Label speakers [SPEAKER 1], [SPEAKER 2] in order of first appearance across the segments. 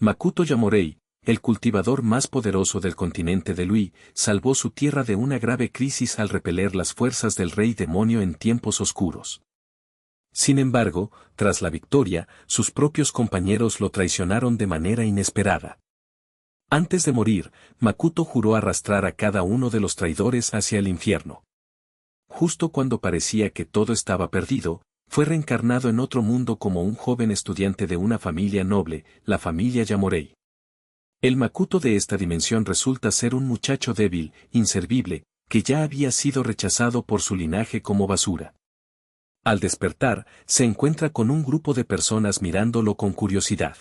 [SPEAKER 1] Makuto Yamorei, el cultivador más poderoso del continente de Lui, salvó su tierra de una grave crisis al repeler las fuerzas del rey demonio en tiempos oscuros. Sin embargo, tras la victoria, sus propios compañeros lo traicionaron de manera inesperada. Antes de morir, Makuto juró arrastrar a cada uno de los traidores hacia el infierno. Justo cuando parecía que todo estaba perdido, fue reencarnado en otro mundo como un joven estudiante de una familia noble, la familia Yamorei. El Makuto de esta dimensión resulta ser un muchacho débil, inservible, que ya había sido rechazado por su linaje como basura. Al despertar, se encuentra con un grupo de personas mirándolo con curiosidad.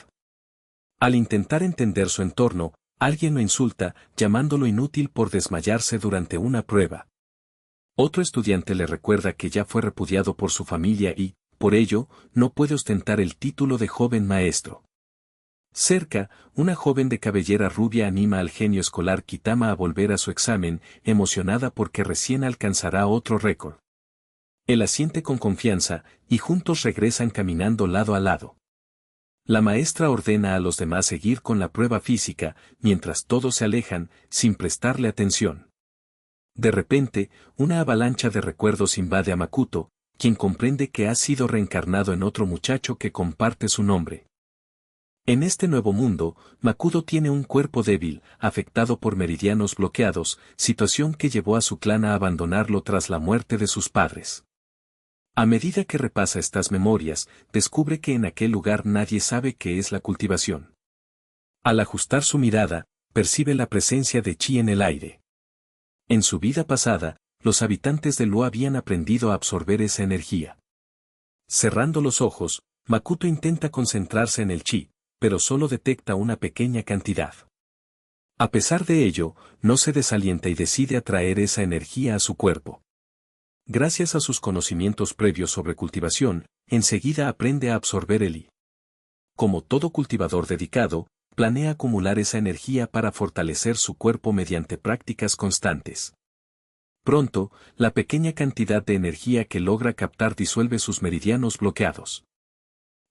[SPEAKER 1] Al intentar entender su entorno, alguien lo insulta, llamándolo inútil por desmayarse durante una prueba. Otro estudiante le recuerda que ya fue repudiado por su familia y, por ello, no puede ostentar el título de joven maestro. Cerca, una joven de cabellera rubia anima al genio escolar Kitama a volver a su examen, emocionada porque recién alcanzará otro récord. Él asiente con confianza, y juntos regresan caminando lado a lado. La maestra ordena a los demás seguir con la prueba física, mientras todos se alejan, sin prestarle atención. De repente, una avalancha de recuerdos invade a Makuto, quien comprende que ha sido reencarnado en otro muchacho que comparte su nombre. En este nuevo mundo, Makuto tiene un cuerpo débil, afectado por meridianos bloqueados, situación que llevó a su clan a abandonarlo tras la muerte de sus padres. A medida que repasa estas memorias, descubre que en aquel lugar nadie sabe qué es la cultivación. Al ajustar su mirada, percibe la presencia de chi en el aire. En su vida pasada, los habitantes de Lu habían aprendido a absorber esa energía. Cerrando los ojos, Makuto intenta concentrarse en el chi, pero solo detecta una pequeña cantidad. A pesar de ello, no se desalienta y decide atraer esa energía a su cuerpo. Gracias a sus conocimientos previos sobre cultivación, enseguida aprende a absorber el I. Como todo cultivador dedicado, planea acumular esa energía para fortalecer su cuerpo mediante prácticas constantes. Pronto, la pequeña cantidad de energía que logra captar disuelve sus meridianos bloqueados.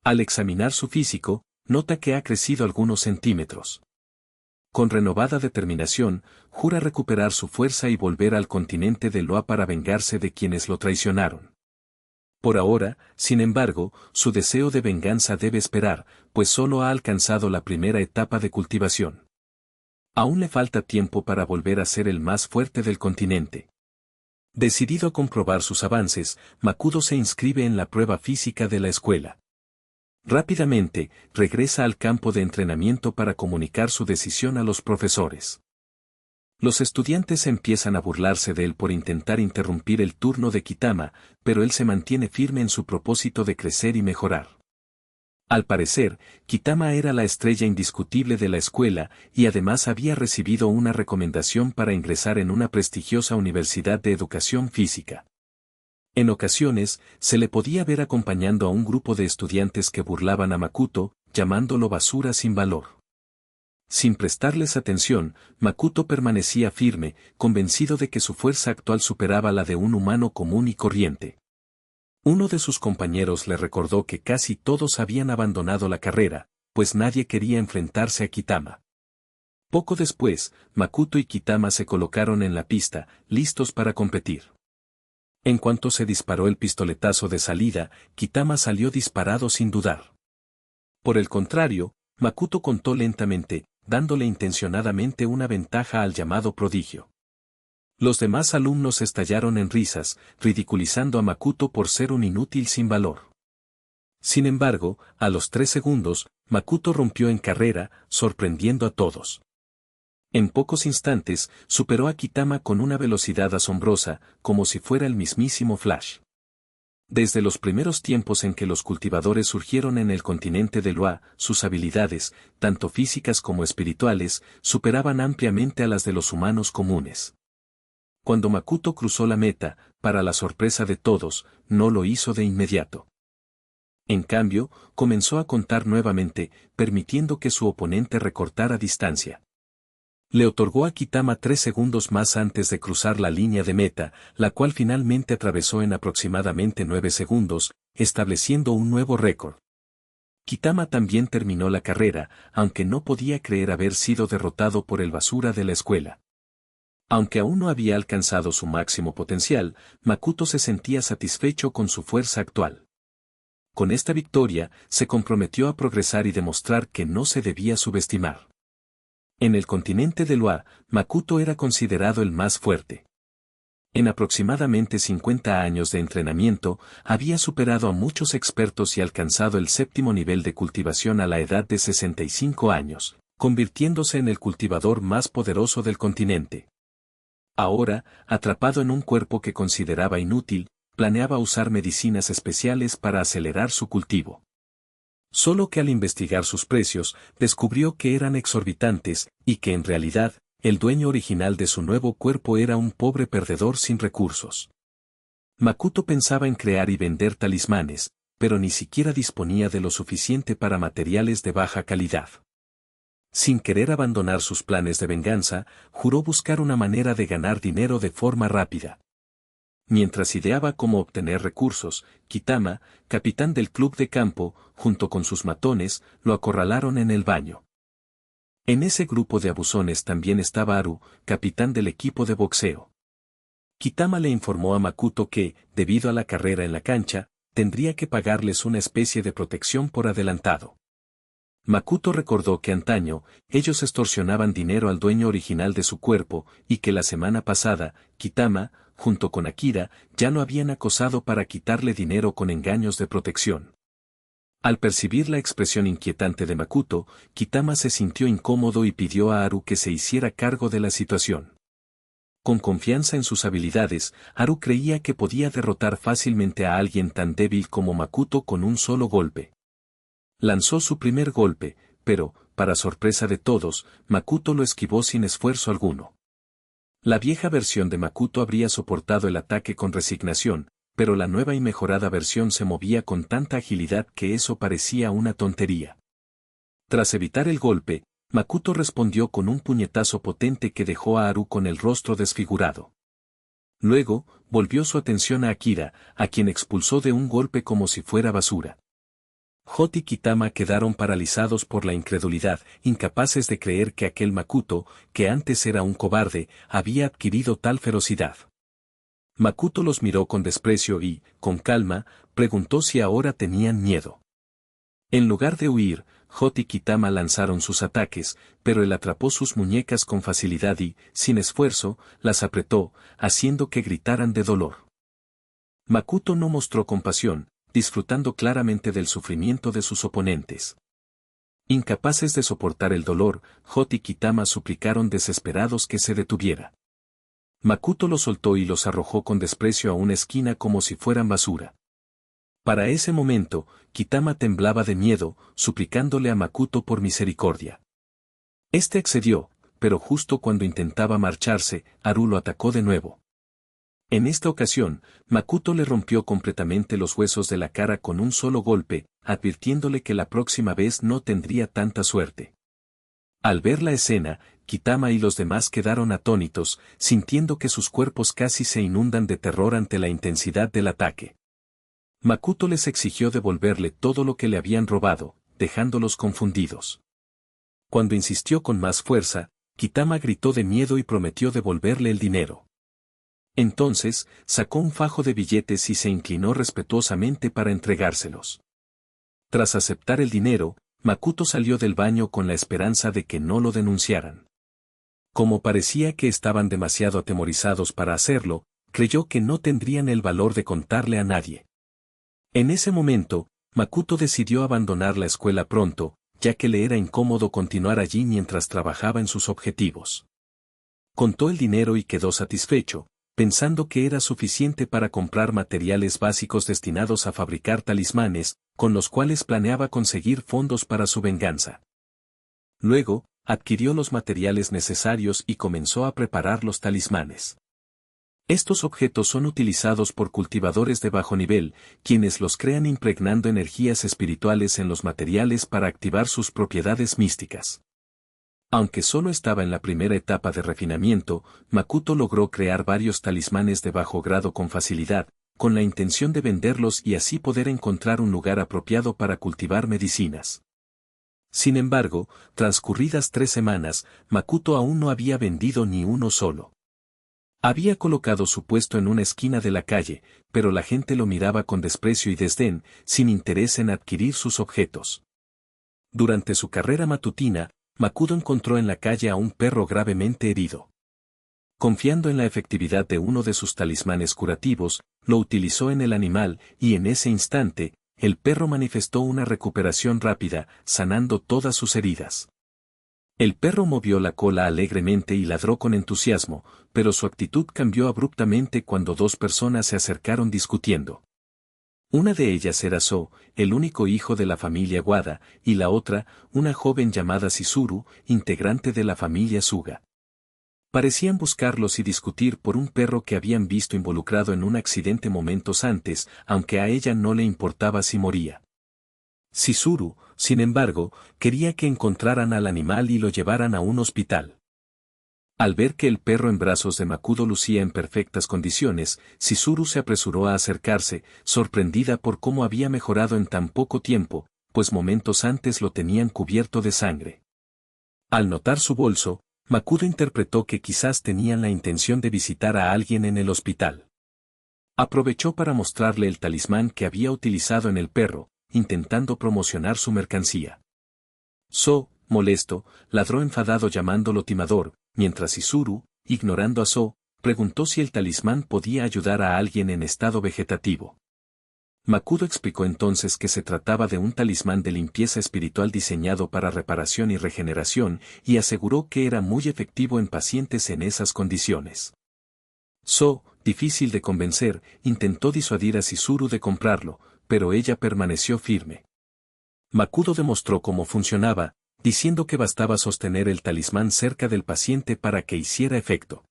[SPEAKER 1] Al examinar su físico, nota que ha crecido algunos centímetros. Con renovada determinación, jura recuperar su fuerza y volver al continente de Loa para vengarse de quienes lo traicionaron. Por ahora, sin embargo, su deseo de venganza debe esperar, pues solo ha alcanzado la primera etapa de cultivación. Aún le falta tiempo para volver a ser el más fuerte del continente. Decidido a comprobar sus avances, Makuto se inscribe en la prueba física de la escuela. Rápidamente, regresa al campo de entrenamiento para comunicar su decisión a los profesores. Los estudiantes empiezan a burlarse de él por intentar interrumpir el turno de Kitama, pero él se mantiene firme en su propósito de crecer y mejorar. Al parecer, Kitama era la estrella indiscutible de la escuela y además había recibido una recomendación para ingresar en una prestigiosa universidad de educación física. En ocasiones, se le podía ver acompañando a un grupo de estudiantes que burlaban a Makuto, llamándolo basura sin valor. Sin prestarles atención, Makuto permanecía firme, convencido de que su fuerza actual superaba la de un humano común y corriente. Uno de sus compañeros le recordó que casi todos habían abandonado la carrera, pues nadie quería enfrentarse a Kitama. Poco después, Makuto y Kitama se colocaron en la pista, listos para competir. En cuanto se disparó el pistoletazo de salida, Kitama salió disparado sin dudar. Por el contrario, Makuto contó lentamente, dándole intencionadamente una ventaja al llamado prodigio. Los demás alumnos estallaron en risas, ridiculizando a Makuto por ser un inútil sin valor. Sin embargo, a los 3 segundos, Makuto rompió en carrera, sorprendiendo a todos. En pocos instantes, superó a Kitama con una velocidad asombrosa, como si fuera el mismísimo Flash. Desde los primeros tiempos en que los cultivadores surgieron en el continente de Loa, sus habilidades, tanto físicas como espirituales, superaban ampliamente a las de los humanos comunes. Cuando Makuto cruzó la meta, para la sorpresa de todos, no lo hizo de inmediato. En cambio, comenzó a contar nuevamente, permitiendo que su oponente recortara distancia. Le otorgó a Kitama 3 segundos más antes de cruzar la línea de meta, la cual finalmente atravesó en aproximadamente 9 segundos, estableciendo un nuevo récord. Kitama también terminó la carrera, aunque no podía creer haber sido derrotado por el basura de la escuela. Aunque aún no había alcanzado su máximo potencial, Makoto se sentía satisfecho con su fuerza actual. Con esta victoria, se comprometió a progresar y demostrar que no se debía subestimar. En el continente de Loa, Makoto era considerado el más fuerte. En aproximadamente 50 años de entrenamiento, había superado a muchos expertos y alcanzado el 7º nivel de cultivación a la edad de 65 años, convirtiéndose en el cultivador más poderoso del continente. Ahora, atrapado en un cuerpo que consideraba inútil, planeaba usar medicinas especiales para acelerar su cultivo. Solo que al investigar sus precios, descubrió que eran exorbitantes, y que en realidad, el dueño original de su nuevo cuerpo era un pobre perdedor sin recursos. Makoto pensaba en crear y vender talismanes, pero ni siquiera disponía de lo suficiente para materiales de baja calidad. Sin querer abandonar sus planes de venganza, juró buscar una manera de ganar dinero de forma rápida. Mientras ideaba cómo obtener recursos, Kitama, capitán del club de campo, junto con sus matones, lo acorralaron en el baño. En ese grupo de abusones también estaba Haru, capitán del equipo de boxeo. Kitama le informó a Makoto que, debido a la carrera en la cancha, tendría que pagarles una especie de protección por adelantado. Makoto recordó que antaño, ellos extorsionaban dinero al dueño original de su cuerpo, y que la semana pasada, Kitama, junto con Akira, ya lo habían acosado para quitarle dinero con engaños de protección. Al percibir la expresión inquietante de Makoto, Kitama se sintió incómodo y pidió a Haru que se hiciera cargo de la situación. Con confianza en sus habilidades, Haru creía que podía derrotar fácilmente a alguien tan débil como Makoto con un solo golpe. Lanzó su primer golpe, pero, para sorpresa de todos, Makoto lo esquivó sin esfuerzo alguno. La vieja versión de Makoto habría soportado el ataque con resignación, pero la nueva y mejorada versión se movía con tanta agilidad que eso parecía una tontería. Tras evitar el golpe, Makoto respondió con un puñetazo potente que dejó a Haru con el rostro desfigurado. Luego, volvió su atención a Akira, a quien expulsó de un golpe como si fuera basura. Hot y Kitama quedaron paralizados por la incredulidad, incapaces de creer que aquel Makoto, que antes era un cobarde, había adquirido tal ferocidad. Makoto los miró con desprecio y, con calma, preguntó si ahora tenían miedo. En lugar de huir, Hot y Kitama lanzaron sus ataques, pero él atrapó sus muñecas con facilidad y, sin esfuerzo, las apretó, haciendo que gritaran de dolor. Makoto no mostró compasión, disfrutando claramente del sufrimiento de sus oponentes. Incapaces de soportar el dolor, Hot y Kitama suplicaron desesperados que se detuviera. Makoto los soltó y los arrojó con desprecio a una esquina como si fueran basura. Para ese momento, Kitama temblaba de miedo, suplicándole a Makoto por misericordia. Este accedió, pero justo cuando intentaba marcharse, Haru lo atacó de nuevo. En esta ocasión, Makoto le rompió completamente los huesos de la cara con un solo golpe, advirtiéndole que la próxima vez no tendría tanta suerte. Al ver la escena, Kitama y los demás quedaron atónitos, sintiendo que sus cuerpos casi se inundan de terror ante la intensidad del ataque. Makoto les exigió devolverle todo lo que le habían robado, dejándolos confundidos. Cuando insistió con más fuerza, Kitama gritó de miedo y prometió devolverle el dinero. Entonces, sacó un fajo de billetes y se inclinó respetuosamente para entregárselos. Tras aceptar el dinero, Makoto salió del baño con la esperanza de que no lo denunciaran. Como parecía que estaban demasiado atemorizados para hacerlo, creyó que no tendrían el valor de contarle a nadie. En ese momento, Makoto decidió abandonar la escuela pronto, ya que le era incómodo continuar allí mientras trabajaba en sus objetivos. Contó el dinero y quedó satisfecho, pensando que era suficiente para comprar materiales básicos destinados a fabricar talismanes, con los cuales planeaba conseguir fondos para su venganza. Luego, adquirió los materiales necesarios y comenzó a preparar los talismanes. Estos objetos son utilizados por cultivadores de bajo nivel, quienes los crean impregnando energías espirituales en los materiales para activar sus propiedades místicas. Aunque solo estaba en la primera etapa de refinamiento, Makoto logró crear varios talismanes de bajo grado con facilidad, con la intención de venderlos y así poder encontrar un lugar apropiado para cultivar medicinas. Sin embargo, transcurridas 3 semanas, Makoto aún no había vendido ni uno solo. Había colocado su puesto en una esquina de la calle, pero la gente lo miraba con desprecio y desdén, sin interés en adquirir sus objetos. Durante su carrera matutina, Makoto encontró en la calle a un perro gravemente herido. Confiando en la efectividad de uno de sus talismanes curativos, lo utilizó en el animal y en ese instante, el perro manifestó una recuperación rápida, sanando todas sus heridas. El perro movió la cola alegremente y ladró con entusiasmo, pero su actitud cambió abruptamente cuando 2 personas se acercaron discutiendo. Una de ellas era So, el único hijo de la familia Wada, y la otra, una joven llamada Chizuru, integrante de la familia Suga. Parecían buscarlos y discutir por un perro que habían visto involucrado en un accidente momentos antes, aunque a ella no le importaba si moría. Chizuru, sin embargo, quería que encontraran al animal y lo llevaran a un hospital. Al ver que el perro en brazos de Makoto lucía en perfectas condiciones, Chizuru se apresuró a acercarse, sorprendida por cómo había mejorado en tan poco tiempo, pues momentos antes lo tenían cubierto de sangre. Al notar su bolso, Makoto interpretó que quizás tenían la intención de visitar a alguien en el hospital. Aprovechó para mostrarle el talismán que había utilizado en el perro, intentando promocionar su mercancía. So, molesto, ladró enfadado llamándolo timador, mientras Chizuru, ignorando a So, preguntó si el talismán podía ayudar a alguien en estado vegetativo. Makoto explicó entonces que se trataba de un talismán de limpieza espiritual diseñado para reparación y regeneración, y aseguró que era muy efectivo en pacientes en esas condiciones. So, difícil de convencer, intentó disuadir a Chizuru de comprarlo, pero ella permaneció firme. Makoto demostró cómo funcionaba, diciendo que bastaba sostener el talismán cerca del paciente para que hiciera efecto.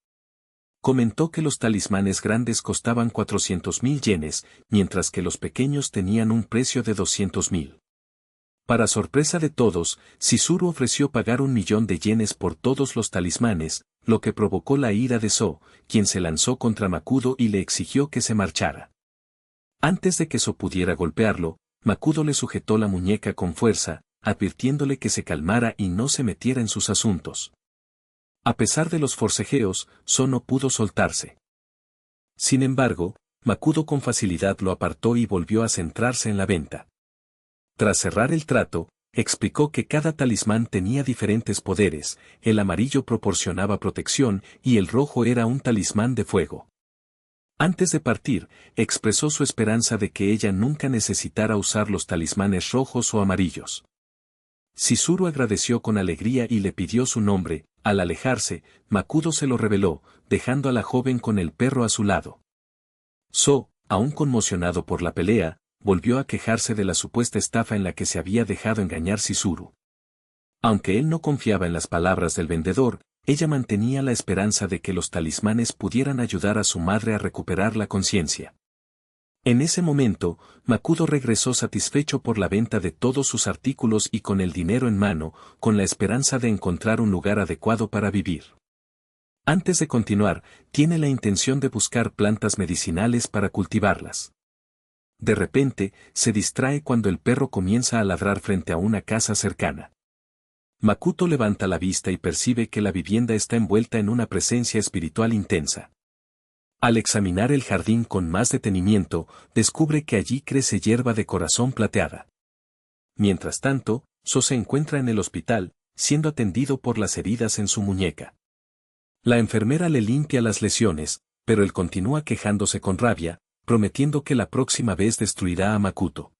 [SPEAKER 1] Comentó que los talismanes grandes costaban 400.000 yenes, mientras que los pequeños tenían un precio de 200.000. Para sorpresa de todos, Chizuru ofreció pagar 1.000.000 de yenes por todos los talismanes, lo que provocó la ira de So, quien se lanzó contra Makoto y le exigió que se marchara. Antes de que So pudiera golpearlo, Makoto le sujetó la muñeca con fuerza, advirtiéndole que se calmara y no se metiera en sus asuntos. A pesar de los forcejeos, So no pudo soltarse. Sin embargo, Makoto con facilidad lo apartó y volvió a centrarse en la venta. Tras cerrar el trato, explicó que cada talismán tenía diferentes poderes, el amarillo proporcionaba protección y el rojo era un talismán de fuego. Antes de partir, expresó su esperanza de que ella nunca necesitara usar los talismanes rojos o amarillos. Chizuru agradeció con alegría y le pidió su nombre. Al alejarse, Makoto se lo reveló, dejando a la joven con el perro a su lado. So, aún conmocionado por la pelea, volvió a quejarse de la supuesta estafa en la que se había dejado engañar Chizuru. Aunque él no confiaba en las palabras del vendedor, ella mantenía la esperanza de que los talismanes pudieran ayudar a su madre a recuperar la conciencia. En ese momento, Makoto regresó satisfecho por la venta de todos sus artículos y con el dinero en mano, con la esperanza de encontrar un lugar adecuado para vivir. Antes de continuar, tiene la intención de buscar plantas medicinales para cultivarlas. De repente, se distrae cuando el perro comienza a ladrar frente a una casa cercana. Makoto levanta la vista y percibe que la vivienda está envuelta en una presencia espiritual intensa. Al examinar el jardín con más detenimiento, descubre que allí crece hierba de corazón plateada. Mientras tanto, So se encuentra en el hospital, siendo atendido por las heridas en su muñeca. La enfermera le limpia las lesiones, pero él continúa quejándose con rabia, prometiendo que la próxima vez destruirá a Makoto.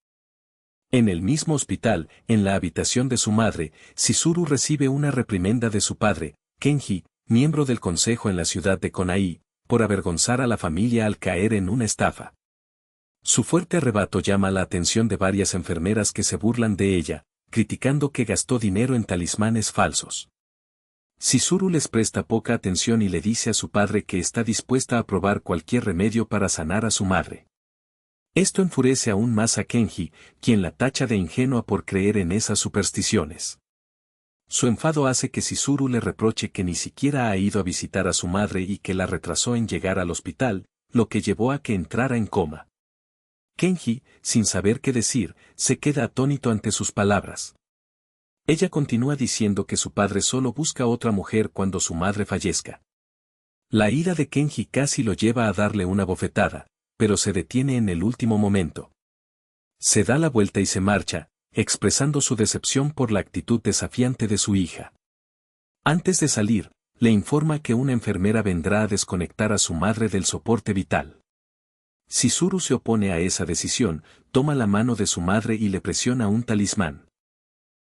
[SPEAKER 1] En el mismo hospital, en la habitación de su madre, Chizuru recibe una reprimenda de su padre, Kenji, miembro del consejo en la ciudad de Konai, por avergonzar a la familia al caer en una estafa. Su fuerte arrebato llama la atención de varias enfermeras que se burlan de ella, criticando que gastó dinero en talismanes falsos. Chizuru les presta poca atención y le dice a su padre que está dispuesta a probar cualquier remedio para sanar a su madre. Esto enfurece aún más a Kenji, quien la tacha de ingenua por creer en esas supersticiones. Su enfado hace que Chizuru le reproche que ni siquiera ha ido a visitar a su madre y que la retrasó en llegar al hospital, lo que llevó a que entrara en coma. Kenji, sin saber qué decir, se queda atónito ante sus palabras. Ella continúa diciendo que su padre solo busca otra mujer cuando su madre fallezca. La ira de Kenji casi lo lleva a darle una bofetada, pero se detiene en el último momento. Se da la vuelta y se marcha, expresando su decepción por la actitud desafiante de su hija. Antes de salir, le informa que una enfermera vendrá a desconectar a su madre del soporte vital. Chizuru se opone a esa decisión, toma la mano de su madre y le presiona un talismán.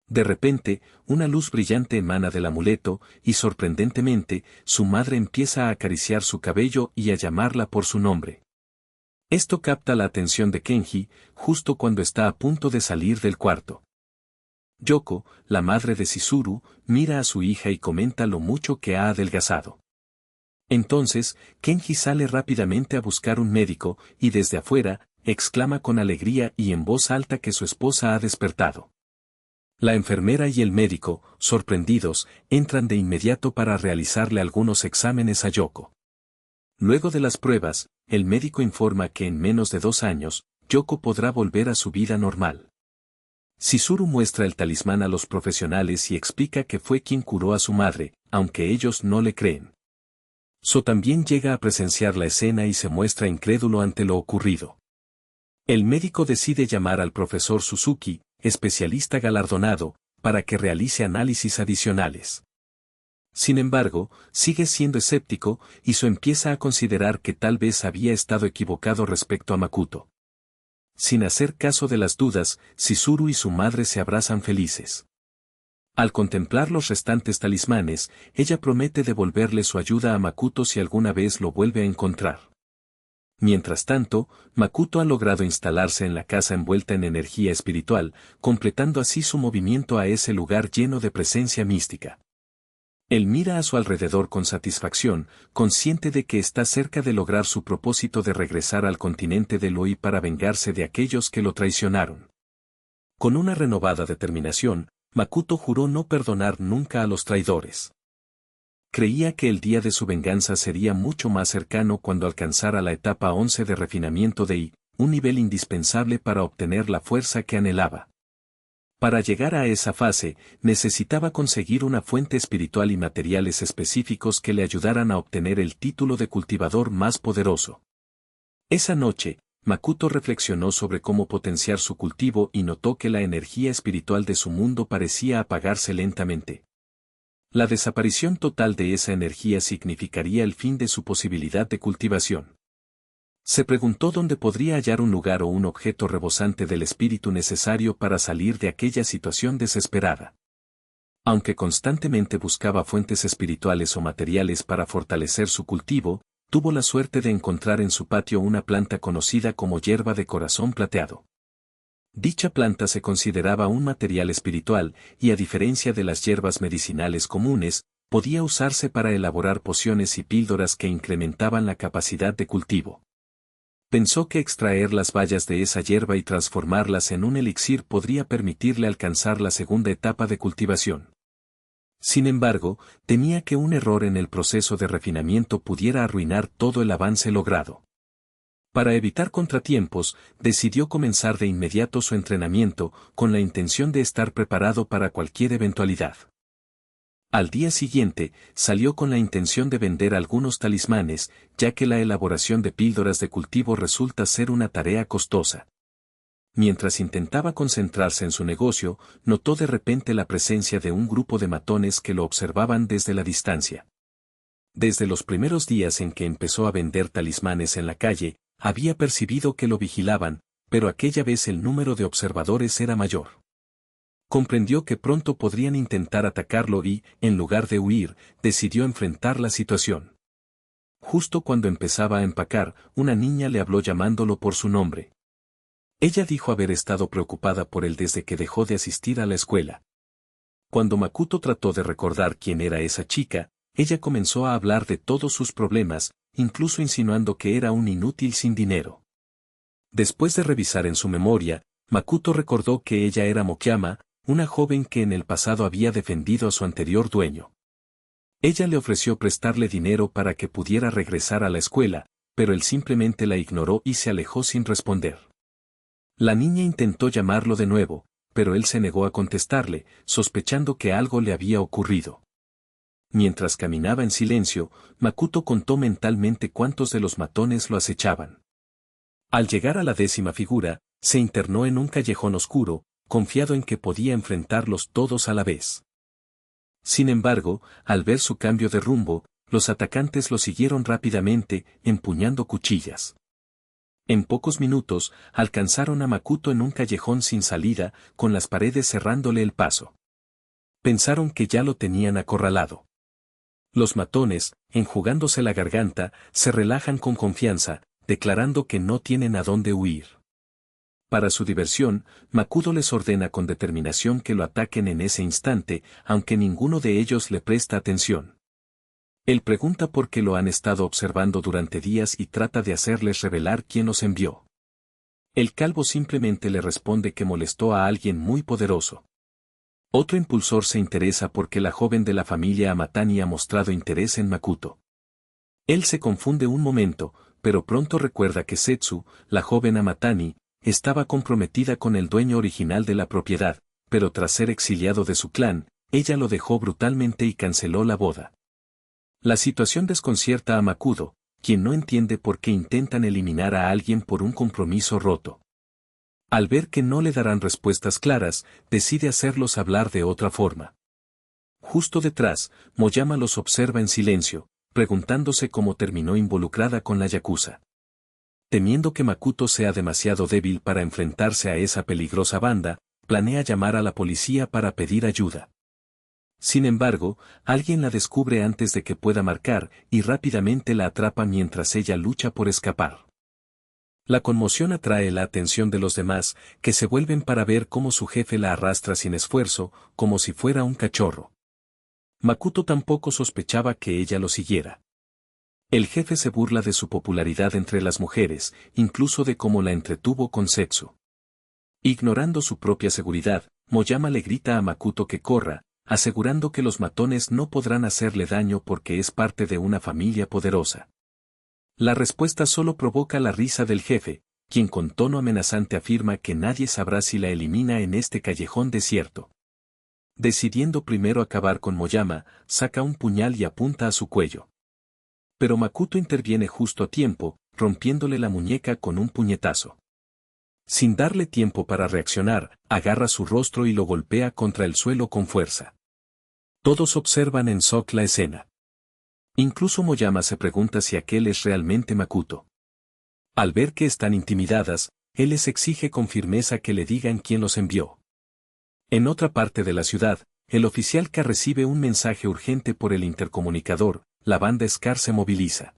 [SPEAKER 1] De repente, una luz brillante emana del amuleto, y sorprendentemente, su madre empieza a acariciar su cabello y a llamarla por su nombre. Esto capta la atención de Kenji, justo cuando está a punto de salir del cuarto. Yoko, la madre de Chizuru, mira a su hija y comenta lo mucho que ha adelgazado. Entonces, Kenji sale rápidamente a buscar un médico, y desde afuera, exclama con alegría y en voz alta que su esposa ha despertado. La enfermera y el médico, sorprendidos, entran de inmediato para realizarle algunos exámenes a Yoko. Luego de las pruebas, el médico informa que en menos de 2 años, Yoko podrá volver a su vida normal. Chizuru muestra el talismán a los profesionales y explica que fue quien curó a su madre, aunque ellos no le creen. So también llega a presenciar la escena y se muestra incrédulo ante lo ocurrido. El médico decide llamar al profesor Suzuki, especialista galardonado, para que realice análisis adicionales. Sin embargo, sigue siendo escéptico, y So empieza a considerar que tal vez había estado equivocado respecto a Makoto. Sin hacer caso de las dudas, Chizuru y su madre se abrazan felices. Al contemplar los restantes talismanes, ella promete devolverle su ayuda a Makoto si alguna vez lo vuelve a encontrar. Mientras tanto, Makoto ha logrado instalarse en la casa envuelta en energía espiritual, completando así su movimiento a ese lugar lleno de presencia mística. Él mira a su alrededor con satisfacción, consciente de que está cerca de lograr su propósito de regresar al continente de Loi para vengarse de aquellos que lo traicionaron. Con una renovada determinación, Makoto juró no perdonar nunca a los traidores. Creía que el día de su venganza sería mucho más cercano cuando alcanzara la etapa 11 de refinamiento de I, un nivel indispensable para obtener la fuerza que anhelaba. Para llegar a esa fase, necesitaba conseguir una fuente espiritual y materiales específicos que le ayudaran a obtener el título de cultivador más poderoso. Esa noche, Makoto reflexionó sobre cómo potenciar su cultivo y notó que la energía espiritual de su mundo parecía apagarse lentamente. La desaparición total de esa energía significaría el fin de su posibilidad de cultivación. Se preguntó dónde podría hallar un lugar o un objeto rebosante del espíritu necesario para salir de aquella situación desesperada. Aunque constantemente buscaba fuentes espirituales o materiales para fortalecer su cultivo, tuvo la suerte de encontrar en su patio una planta conocida como hierba de corazón plateado. Dicha planta se consideraba un material espiritual y, a diferencia de las hierbas medicinales comunes, podía usarse para elaborar pociones y píldoras que incrementaban la capacidad de cultivo. Pensó que extraer las bayas de esa hierba y transformarlas en un elixir podría permitirle alcanzar la segunda etapa de cultivación. Sin embargo, temía que un error en el proceso de refinamiento pudiera arruinar todo el avance logrado. Para evitar contratiempos, decidió comenzar de inmediato su entrenamiento, con la intención de estar preparado para cualquier eventualidad. Al día siguiente, salió con la intención de vender algunos talismanes, ya que la elaboración de píldoras de cultivo resulta ser una tarea costosa. Mientras intentaba concentrarse en su negocio, notó de repente la presencia de un grupo de matones que lo observaban desde la distancia. Desde los primeros días en que empezó a vender talismanes en la calle, había percibido que lo vigilaban, pero aquella vez el número de observadores era mayor. Comprendió que pronto podrían intentar atacarlo y, en lugar de huir, decidió enfrentar la situación. Justo cuando empezaba a empacar, una niña le habló llamándolo por su nombre. Ella dijo haber estado preocupada por él desde que dejó de asistir a la escuela. Cuando Makoto trató de recordar quién era esa chica, ella comenzó a hablar de todos sus problemas, incluso insinuando que era un inútil sin dinero. Después de revisar en su memoria, Makoto recordó que ella era Mokyama, una joven que en el pasado había defendido a su anterior dueño. Ella le ofreció prestarle dinero para que pudiera regresar a la escuela, pero él simplemente la ignoró y se alejó sin responder. La niña intentó llamarlo de nuevo, pero él se negó a contestarle, sospechando que algo le había ocurrido. Mientras caminaba en silencio, Makoto contó mentalmente cuántos de los matones lo acechaban. Al llegar a la 10ª figura, se internó en un callejón oscuro, confiado en que podía enfrentarlos todos a la vez. Sin embargo, al ver su cambio de rumbo, los atacantes lo siguieron rápidamente, empuñando cuchillas. En pocos minutos, alcanzaron a Makoto en un callejón sin salida, con las paredes cerrándole el paso. Pensaron que ya lo tenían acorralado. Los matones, enjugándose la garganta, se relajan con confianza, declarando que no tienen a dónde huir. Para su diversión, Makoto les ordena con determinación que lo ataquen en ese instante, aunque ninguno de ellos le presta atención. Él pregunta por qué lo han estado observando durante días y trata de hacerles revelar quién los envió. El calvo simplemente le responde que molestó a alguien muy poderoso. Otro impulsor se interesa porque la joven de la familia Amatani ha mostrado interés en Makoto. Él se confunde un momento, pero pronto recuerda que Setsu, la joven Amatani, estaba comprometida con el dueño original de la propiedad, pero tras ser exiliado de su clan, ella lo dejó brutalmente y canceló la boda. La situación desconcierta a Makoto, quien no entiende por qué intentan eliminar a alguien por un compromiso roto. Al ver que no le darán respuestas claras, decide hacerlos hablar de otra forma. Justo detrás, Moyama los observa en silencio, preguntándose cómo terminó involucrada con la yakuza. Temiendo que Makoto sea demasiado débil para enfrentarse a esa peligrosa banda, planea llamar a la policía para pedir ayuda. Sin embargo, alguien la descubre antes de que pueda marcar y rápidamente la atrapa mientras ella lucha por escapar. La conmoción atrae la atención de los demás, que se vuelven para ver cómo su jefe la arrastra sin esfuerzo, como si fuera un cachorro. Makoto tampoco sospechaba que ella lo siguiera. El jefe se burla de su popularidad entre las mujeres, incluso de cómo la entretuvo con Setsu. Ignorando su propia seguridad, Moyama le grita a Makoto que corra, asegurando que los matones no podrán hacerle daño porque es parte de una familia poderosa. La respuesta solo provoca la risa del jefe, quien con tono amenazante afirma que nadie sabrá si la elimina en este callejón desierto. Decidiendo primero acabar con Moyama, saca un puñal y apunta a su cuello. Pero Makoto interviene justo a tiempo, rompiéndole la muñeca con un puñetazo. Sin darle tiempo para reaccionar, agarra su rostro y lo golpea contra el suelo con fuerza. Todos observan en shock la escena. Incluso Moyama se pregunta si aquel es realmente Makoto. Al ver que están intimidadas, él les exige con firmeza que le digan quién los envió. En otra parte de la ciudad, el oficial K recibe un mensaje urgente por el intercomunicador, la banda Scar se moviliza.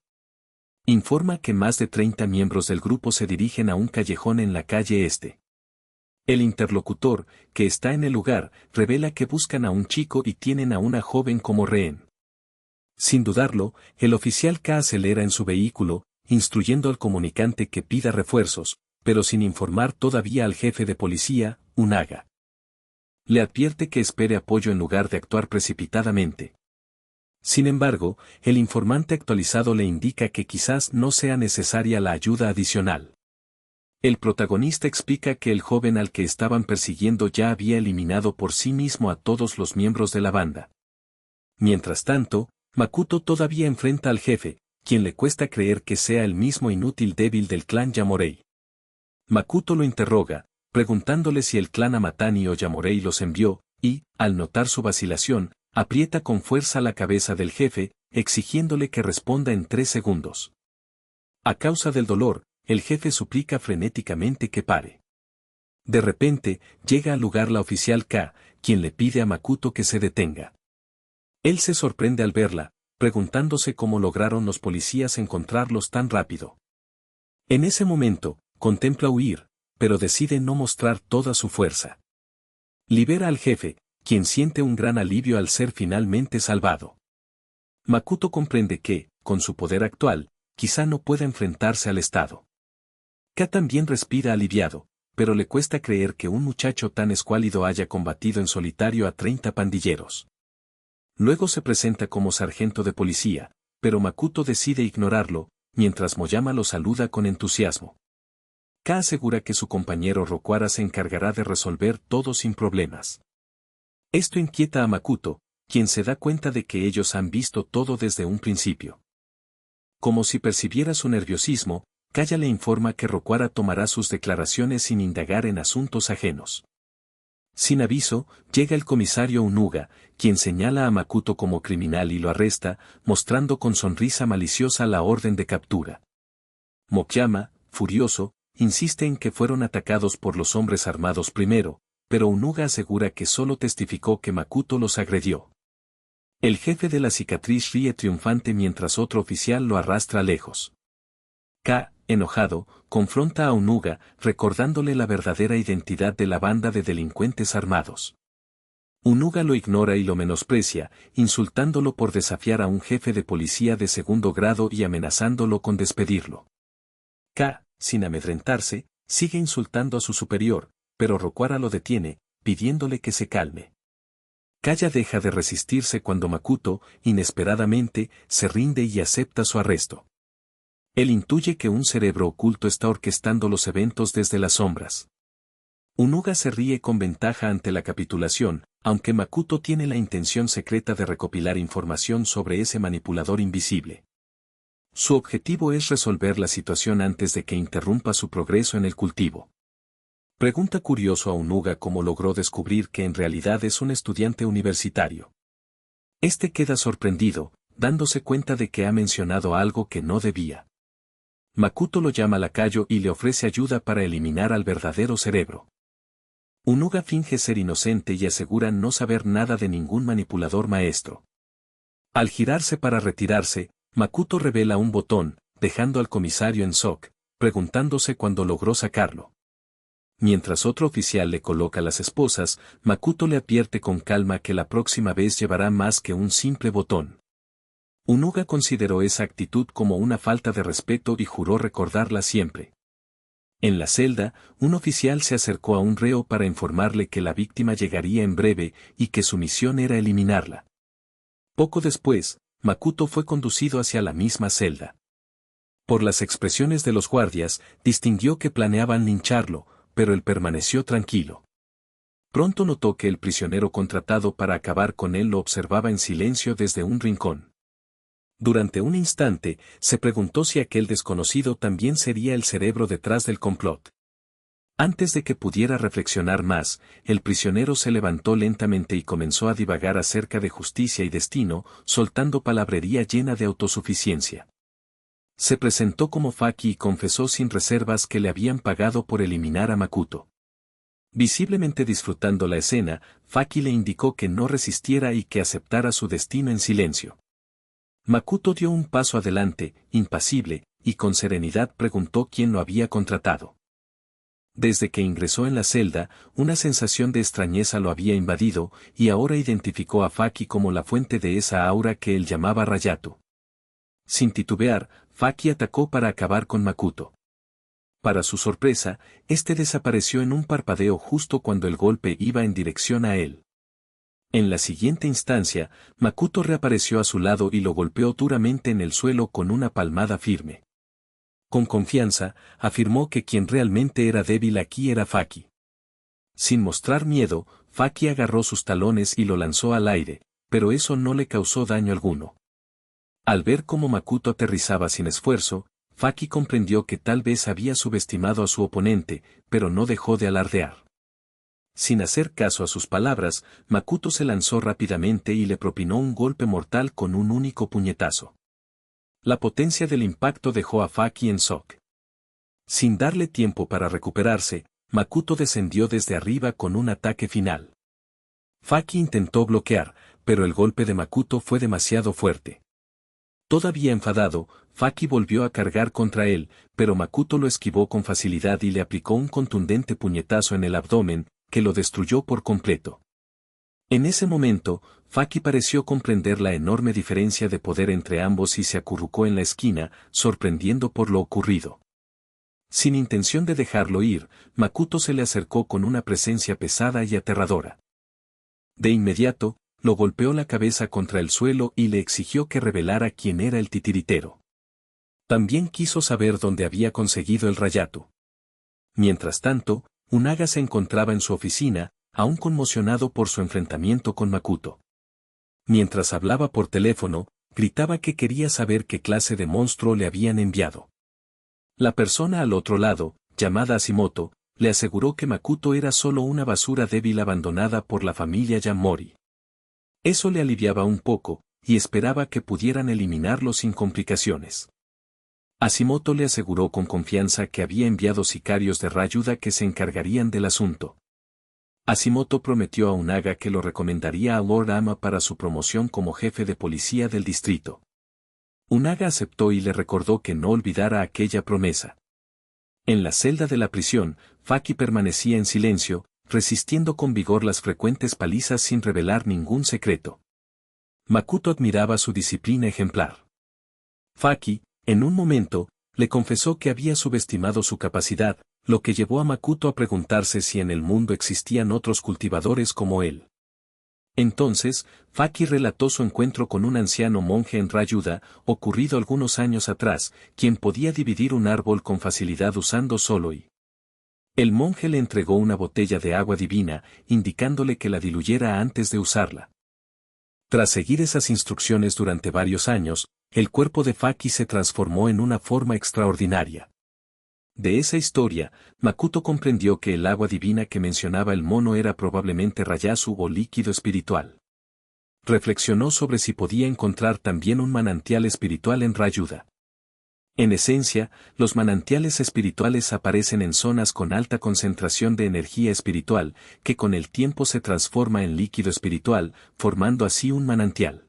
[SPEAKER 1] Informa que más de 30 miembros del grupo se dirigen a un callejón en la calle Este. El interlocutor, que está en el lugar, revela que buscan a un chico y tienen a una joven como rehén. Sin dudarlo, el oficial K acelera en su vehículo, instruyendo al comunicante que pida refuerzos, pero sin informar todavía al jefe de policía, Unaga. Le advierte que espere apoyo en lugar de actuar precipitadamente. Sin embargo, el informante actualizado le indica que quizás no sea necesaria la ayuda adicional. El protagonista explica que el joven al que estaban persiguiendo ya había eliminado por sí mismo a todos los miembros de la banda. Mientras tanto, Makoto todavía enfrenta al jefe, quien le cuesta creer que sea el mismo inútil débil del clan Yamorei. Makoto lo interroga, preguntándole si el clan Amatani o Yamorei los envió, y, al notar su vacilación, aprieta con fuerza la cabeza del jefe, exigiéndole que responda en 3 segundos. A causa del dolor, el jefe suplica frenéticamente que pare. De repente, llega al lugar la oficial K, quien le pide a Makoto que se detenga. Él se sorprende al verla, preguntándose cómo lograron los policías encontrarlos tan rápido. En ese momento, contempla huir, pero decide no mostrar toda su fuerza. Libera al jefe, quien siente un gran alivio al ser finalmente salvado. Makoto comprende que, con su poder actual, quizá no pueda enfrentarse al Estado. K también respira aliviado, pero le cuesta creer que un muchacho tan escuálido haya combatido en solitario a 30 pandilleros. Luego se presenta como sargento de policía, pero Makoto decide ignorarlo, mientras Moyama lo saluda con entusiasmo. K asegura que su compañero Rokuara se encargará de resolver todo sin problemas. Esto inquieta a Makuto, quien se da cuenta de que ellos han visto todo desde un principio. Como si percibiera su nerviosismo, Kaya le informa que Rokuara tomará sus declaraciones sin indagar en asuntos ajenos. Sin aviso, llega el comisario Onuga, quien señala a Makuto como criminal y lo arresta, mostrando con sonrisa maliciosa la orden de captura. Moyama, furioso, insiste en que fueron atacados por los hombres armados primero, pero Onuga asegura que solo testificó que Makuto los agredió. El jefe de la cicatriz ríe triunfante mientras otro oficial lo arrastra lejos. K, enojado, confronta a Onuga, recordándole la verdadera identidad de la banda de delincuentes armados. Onuga lo ignora y lo menosprecia, insultándolo por desafiar a un jefe de policía de segundo grado y amenazándolo con despedirlo. K, sin amedrentarse, sigue insultando a su superior, pero Rokuara lo detiene, pidiéndole que se calme. Kaya deja de resistirse cuando Makuto, inesperadamente, se rinde y acepta su arresto. Él intuye que un cerebro oculto está orquestando los eventos desde las sombras. Onuga se ríe con ventaja ante la capitulación, aunque Makuto tiene la intención secreta de recopilar información sobre ese manipulador invisible. Su objetivo es resolver la situación antes de que interrumpa su progreso en el cultivo. Pregunta curioso a Onuga cómo logró descubrir que en realidad es un estudiante universitario. Este queda sorprendido, dándose cuenta de que ha mencionado algo que no debía. Makuto lo llama lacayo y le ofrece ayuda para eliminar al verdadero cerebro. Onuga finge ser inocente y asegura no saber nada de ningún manipulador maestro. Al girarse para retirarse, Makuto revela un botón, dejando al comisario en shock, preguntándose cuándo logró sacarlo. Mientras otro oficial le coloca las esposas, Makuto le advierte con calma que la próxima vez llevará más que un simple botón. Onuga consideró esa actitud como una falta de respeto y juró recordarla siempre. En la celda, un oficial se acercó a un reo para informarle que la víctima llegaría en breve y que su misión era eliminarla. Poco después, Makuto fue conducido hacia la misma celda. Por las expresiones de los guardias, distinguió que planeaban lincharlo, pero él permaneció tranquilo. Pronto notó que el prisionero contratado para acabar con él lo observaba en silencio desde un rincón. Durante un instante, se preguntó si aquel desconocido también sería el cerebro detrás del complot. Antes de que pudiera reflexionar más, el prisionero se levantó lentamente y comenzó a divagar acerca de justicia y destino, soltando palabrería llena de autosuficiencia. Se presentó como Faki y confesó sin reservas que le habían pagado por eliminar a Makuto. Visiblemente disfrutando la escena, Faki le indicó que no resistiera y que aceptara su destino en silencio. Makuto dio un paso adelante, impasible, y con serenidad preguntó quién lo había contratado. Desde que ingresó en la celda, una sensación de extrañeza lo había invadido, y ahora identificó a Faki como la fuente de esa aura que él llamaba Rayato. Sin titubear, Faki atacó para acabar con Makuto. Para su sorpresa, este desapareció en un parpadeo justo cuando el golpe iba en dirección a él. En la siguiente instancia, Makuto reapareció a su lado y lo golpeó duramente en el suelo con una palmada firme. Con confianza, afirmó que quien realmente era débil aquí era Faki. Sin mostrar miedo, Faki agarró sus talones y lo lanzó al aire, pero eso no le causó daño alguno. Al ver cómo Makuto aterrizaba sin esfuerzo, Faki comprendió que tal vez había subestimado a su oponente, pero no dejó de alardear. Sin hacer caso a sus palabras, Makuto se lanzó rápidamente y le propinó un golpe mortal con un único puñetazo. La potencia del impacto dejó a Faki en shock. Sin darle tiempo para recuperarse, Makuto descendió desde arriba con un ataque final. Faki intentó bloquear, pero el golpe de Makuto fue demasiado fuerte. Todavía enfadado, Faki volvió a cargar contra él, pero Makuto lo esquivó con facilidad y le aplicó un contundente puñetazo en el abdomen, que lo destruyó por completo. En ese momento, Faki pareció comprender la enorme diferencia de poder entre ambos y se acurrucó en la esquina, sorprendiendo por lo ocurrido. Sin intención de dejarlo ir, Makuto se le acercó con una presencia pesada y aterradora. De inmediato, lo golpeó la cabeza contra el suelo y le exigió que revelara quién era el titiritero. También quiso saber dónde había conseguido el Rayatu. Mientras tanto, Unaga se encontraba en su oficina, aún conmocionado por su enfrentamiento con Makoto. Mientras hablaba por teléfono, gritaba que quería saber qué clase de monstruo le habían enviado. La persona al otro lado, llamada Hashimoto, le aseguró que Makoto era solo una basura débil abandonada por la familia Yamori. Eso le aliviaba un poco, y esperaba que pudieran eliminarlo sin complicaciones. Hashimoto le aseguró con confianza que había enviado sicarios de Ryuda que se encargarían del asunto. Hashimoto prometió a Unaga que lo recomendaría a Lord Ama para su promoción como jefe de policía del distrito. Unaga aceptó y le recordó que no olvidara aquella promesa. En la celda de la prisión, Faki permanecía en silencio, resistiendo con vigor las frecuentes palizas sin revelar ningún secreto. Makoto admiraba su disciplina ejemplar. Faki, en un momento, le confesó que había subestimado su capacidad, lo que llevó a Makoto a preguntarse si en el mundo existían otros cultivadores como él. Entonces, Faki relató su encuentro con un anciano monje en Ryuda, ocurrido algunos años atrás, quien podía dividir un árbol con facilidad usando solo y. El monje le entregó una botella de agua divina, indicándole que la diluyera antes de usarla. Tras seguir esas instrucciones durante varios años, el cuerpo de Faki se transformó en una forma extraordinaria. De esa historia, Makoto comprendió que el agua divina que mencionaba el mono era probablemente Rayasu o líquido espiritual. Reflexionó sobre si podía encontrar también un manantial espiritual en Ryuda. En esencia, los manantiales espirituales aparecen en zonas con alta concentración de energía espiritual, que con el tiempo se transforma en líquido espiritual, formando así un manantial.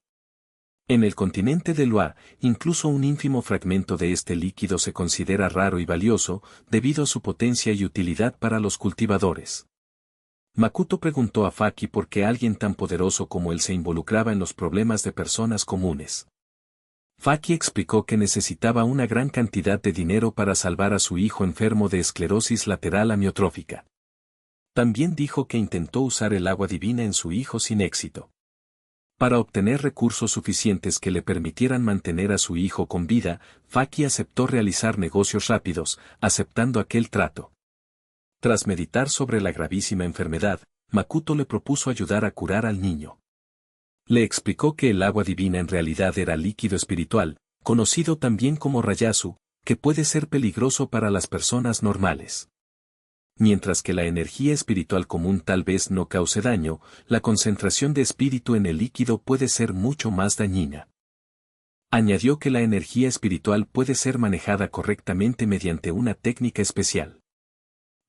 [SPEAKER 1] En el continente de Lua, incluso un ínfimo fragmento de este líquido se considera raro y valioso, debido a su potencia y utilidad para los cultivadores. Makoto preguntó a Faki por qué alguien tan poderoso como él se involucraba en los problemas de personas comunes. Faki explicó que necesitaba una gran cantidad de dinero para salvar a su hijo enfermo de esclerosis lateral amiotrófica. También dijo que intentó usar el agua divina en su hijo sin éxito. Para obtener recursos suficientes que le permitieran mantener a su hijo con vida, Faki aceptó realizar negocios rápidos, aceptando aquel trato. Tras meditar sobre la gravísima enfermedad, Makoto le propuso ayudar a curar al niño. Le explicó que el agua divina en realidad era líquido espiritual, conocido también como Rayasu, que puede ser peligroso para las personas normales. Mientras que la energía espiritual común tal vez no cause daño, la concentración de espíritu en el líquido puede ser mucho más dañina. Añadió que la energía espiritual puede ser manejada correctamente mediante una técnica especial.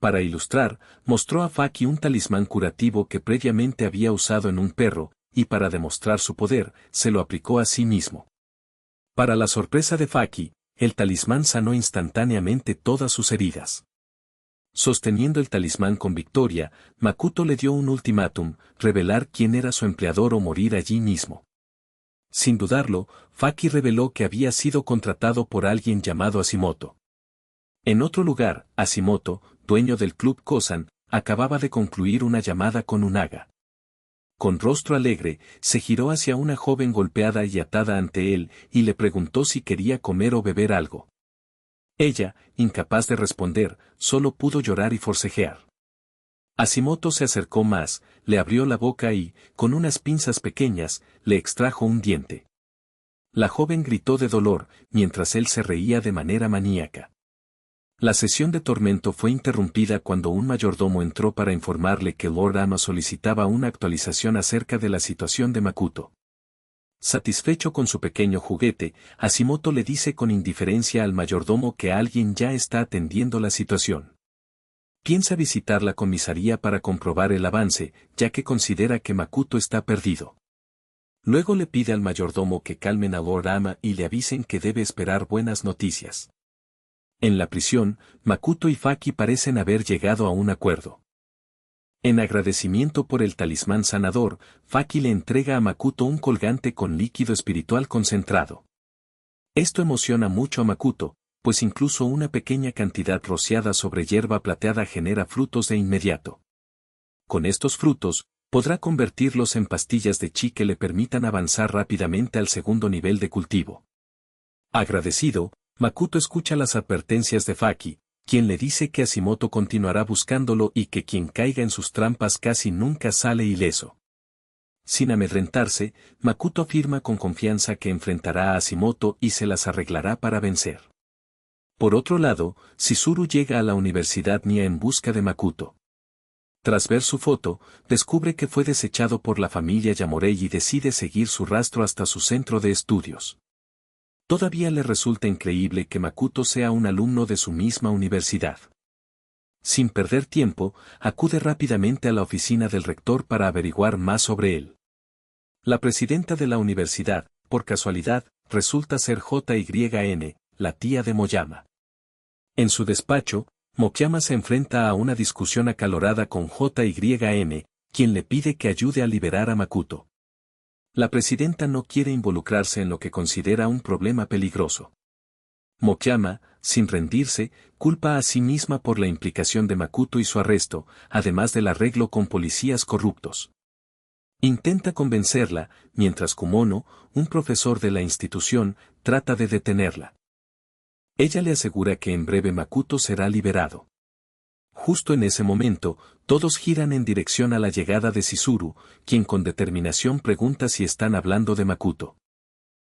[SPEAKER 1] Para ilustrar, mostró a Faki un talismán curativo que previamente había usado en un perro, y para demostrar su poder, se lo aplicó a sí mismo. Para la sorpresa de Faki, el talismán sanó instantáneamente todas sus heridas. Sosteniendo el talismán con victoria, Makoto le dio un ultimátum, revelar quién era su empleador o morir allí mismo. Sin dudarlo, Faki reveló que había sido contratado por alguien llamado Hashimoto. En otro lugar, Hashimoto, dueño del club Kosan, acababa de concluir una llamada con Unaga. Con rostro alegre, se giró hacia una joven golpeada y atada ante él, y le preguntó si quería comer o beber algo. Ella, incapaz de responder, solo pudo llorar y forcejear. Hashimoto se acercó más, le abrió la boca y, con unas pinzas pequeñas, le extrajo un diente. La joven gritó de dolor, mientras él se reía de manera maníaca. La sesión de tormento fue interrumpida cuando un mayordomo entró para informarle que Lord Ama solicitaba una actualización acerca de la situación de Makoto. Satisfecho con su pequeño juguete, Hashimoto le dice con indiferencia al mayordomo que alguien ya está atendiendo la situación. Piensa visitar la comisaría para comprobar el avance, ya que considera que Makoto está perdido. Luego le pide al mayordomo que calmen a Lord Ama y le avisen que debe esperar buenas noticias. En la prisión, Makoto y Faki parecen haber llegado a un acuerdo. En agradecimiento por el talismán sanador, Faki le entrega a Makoto un colgante con líquido espiritual concentrado. Esto emociona mucho a Makoto, pues incluso una pequeña cantidad rociada sobre hierba plateada genera frutos de inmediato. Con estos frutos, podrá convertirlos en pastillas de chi que le permitan avanzar rápidamente al segundo nivel de cultivo. Agradecido, Makoto escucha las advertencias de Faki, quien le dice que Hashimoto continuará buscándolo y que quien caiga en sus trampas casi nunca sale ileso. Sin amedrentarse, Makoto afirma con confianza que enfrentará a Hashimoto y se las arreglará para vencer. Por otro lado, Chizuru llega a la Universidad Nia en busca de Makoto. Tras ver su foto, descubre que fue desechado por la familia Yamorei y decide seguir su rastro hasta su centro de estudios. Todavía le resulta increíble que Makoto sea un alumno de su misma universidad. Sin perder tiempo, acude rápidamente a la oficina del rector para averiguar más sobre él. La presidenta de la universidad, por casualidad, resulta ser JYN, la tía de Moyama. En su despacho, Moyama se enfrenta a una discusión acalorada con JYN, quien le pide que ayude a liberar a Makoto. La presidenta no quiere involucrarse en lo que considera un problema peligroso. Moyama, sin rendirse, culpa a sí misma por la implicación de Makoto y su arresto, además del arreglo con policías corruptos. Intenta convencerla, mientras Kumono, un profesor de la institución, trata de detenerla. Ella le asegura que en breve Makoto será liberado. Justo en ese momento, todos giran en dirección a la llegada de Chizuru, quien con determinación pregunta si están hablando de Makoto.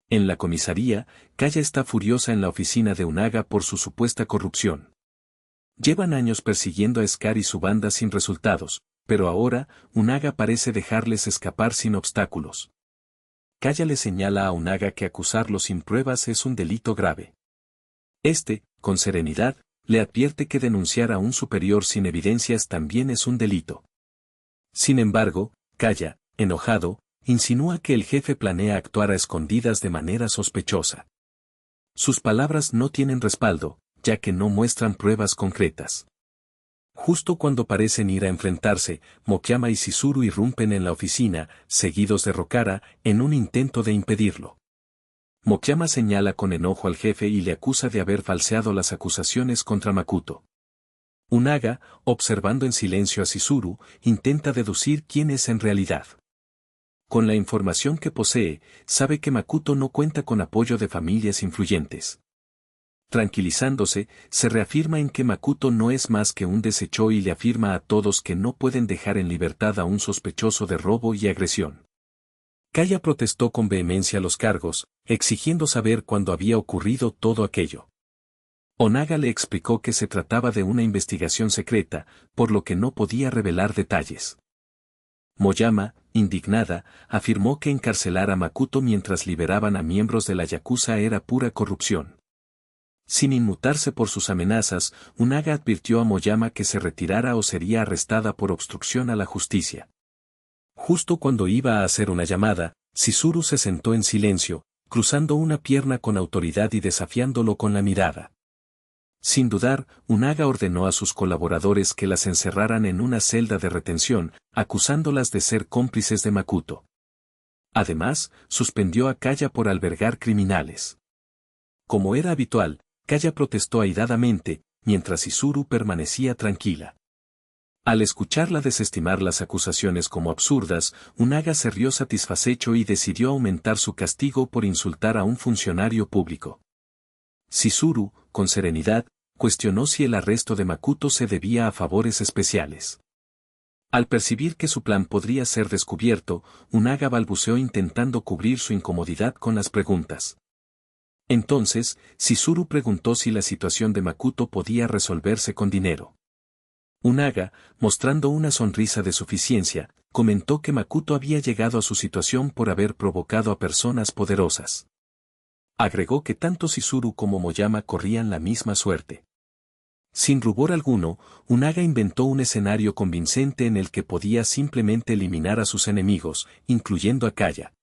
[SPEAKER 1] En la comisaría, Kaya está furiosa en la oficina de Unaga por su supuesta corrupción. Llevan años persiguiendo a Scar y su banda sin resultados, pero ahora, Unaga parece dejarles escapar sin obstáculos. Kaya le señala a Unaga que acusarlo sin pruebas es un delito grave. Este, con serenidad, le advierte que denunciar a un superior sin evidencias también es un delito. Sin embargo, Kaya, enojado, insinúa que el jefe planea actuar a escondidas de manera sospechosa. Sus palabras no tienen respaldo, ya que no muestran pruebas concretas. Justo cuando parecen ir a enfrentarse, Moyama y Chizuru irrumpen en la oficina, seguidos de Rokara, en un intento de impedirlo. Moyama señala con enojo al jefe y le acusa de haber falseado las acusaciones contra Makoto. Unaga, observando en silencio a Chizuru, intenta deducir quién es en realidad. Con la información que posee, sabe que Makoto no cuenta con apoyo de familias influyentes. Tranquilizándose, se reafirma en que Makoto no es más que un desecho y le afirma a todos que no pueden dejar en libertad a un sospechoso de robo y agresión. Kaya protestó con vehemencia los cargos, exigiendo saber cuándo había ocurrido todo aquello. Onaga le explicó que se trataba de una investigación secreta, por lo que no podía revelar detalles. Moyama, indignada, afirmó que encarcelar a Makoto mientras liberaban a miembros de la Yakuza era pura corrupción. Sin inmutarse por sus amenazas, Unaga advirtió a Moyama que se retirara o sería arrestada por obstrucción a la justicia. Justo cuando iba a hacer una llamada, Chizuru se sentó en silencio, cruzando una pierna con autoridad y desafiándolo con la mirada. Sin dudar, Unaga ordenó a sus colaboradores que las encerraran en una celda de retención, acusándolas de ser cómplices de Makoto. Además, suspendió a Kaya por albergar criminales. Como era habitual, Kaya protestó airadamente, mientras Chizuru permanecía tranquila. Al escucharla desestimar las acusaciones como absurdas, Unaga se rió satisfecho y decidió aumentar su castigo por insultar a un funcionario público. Chizuru, con serenidad, cuestionó si el arresto de Makoto se debía a favores especiales. Al percibir que su plan podría ser descubierto, Unaga balbuceó intentando cubrir su incomodidad con las preguntas. Entonces, Chizuru preguntó si la situación de Makoto podía resolverse con dinero. Unaga, mostrando una sonrisa de suficiencia, comentó que Makoto había llegado a su situación por haber provocado a personas poderosas. Agregó que tanto Chizuru como Moyama corrían la misma suerte. Sin rubor alguno, Unaga inventó un escenario convincente en el que podía simplemente eliminar a sus enemigos, incluyendo a Kaya.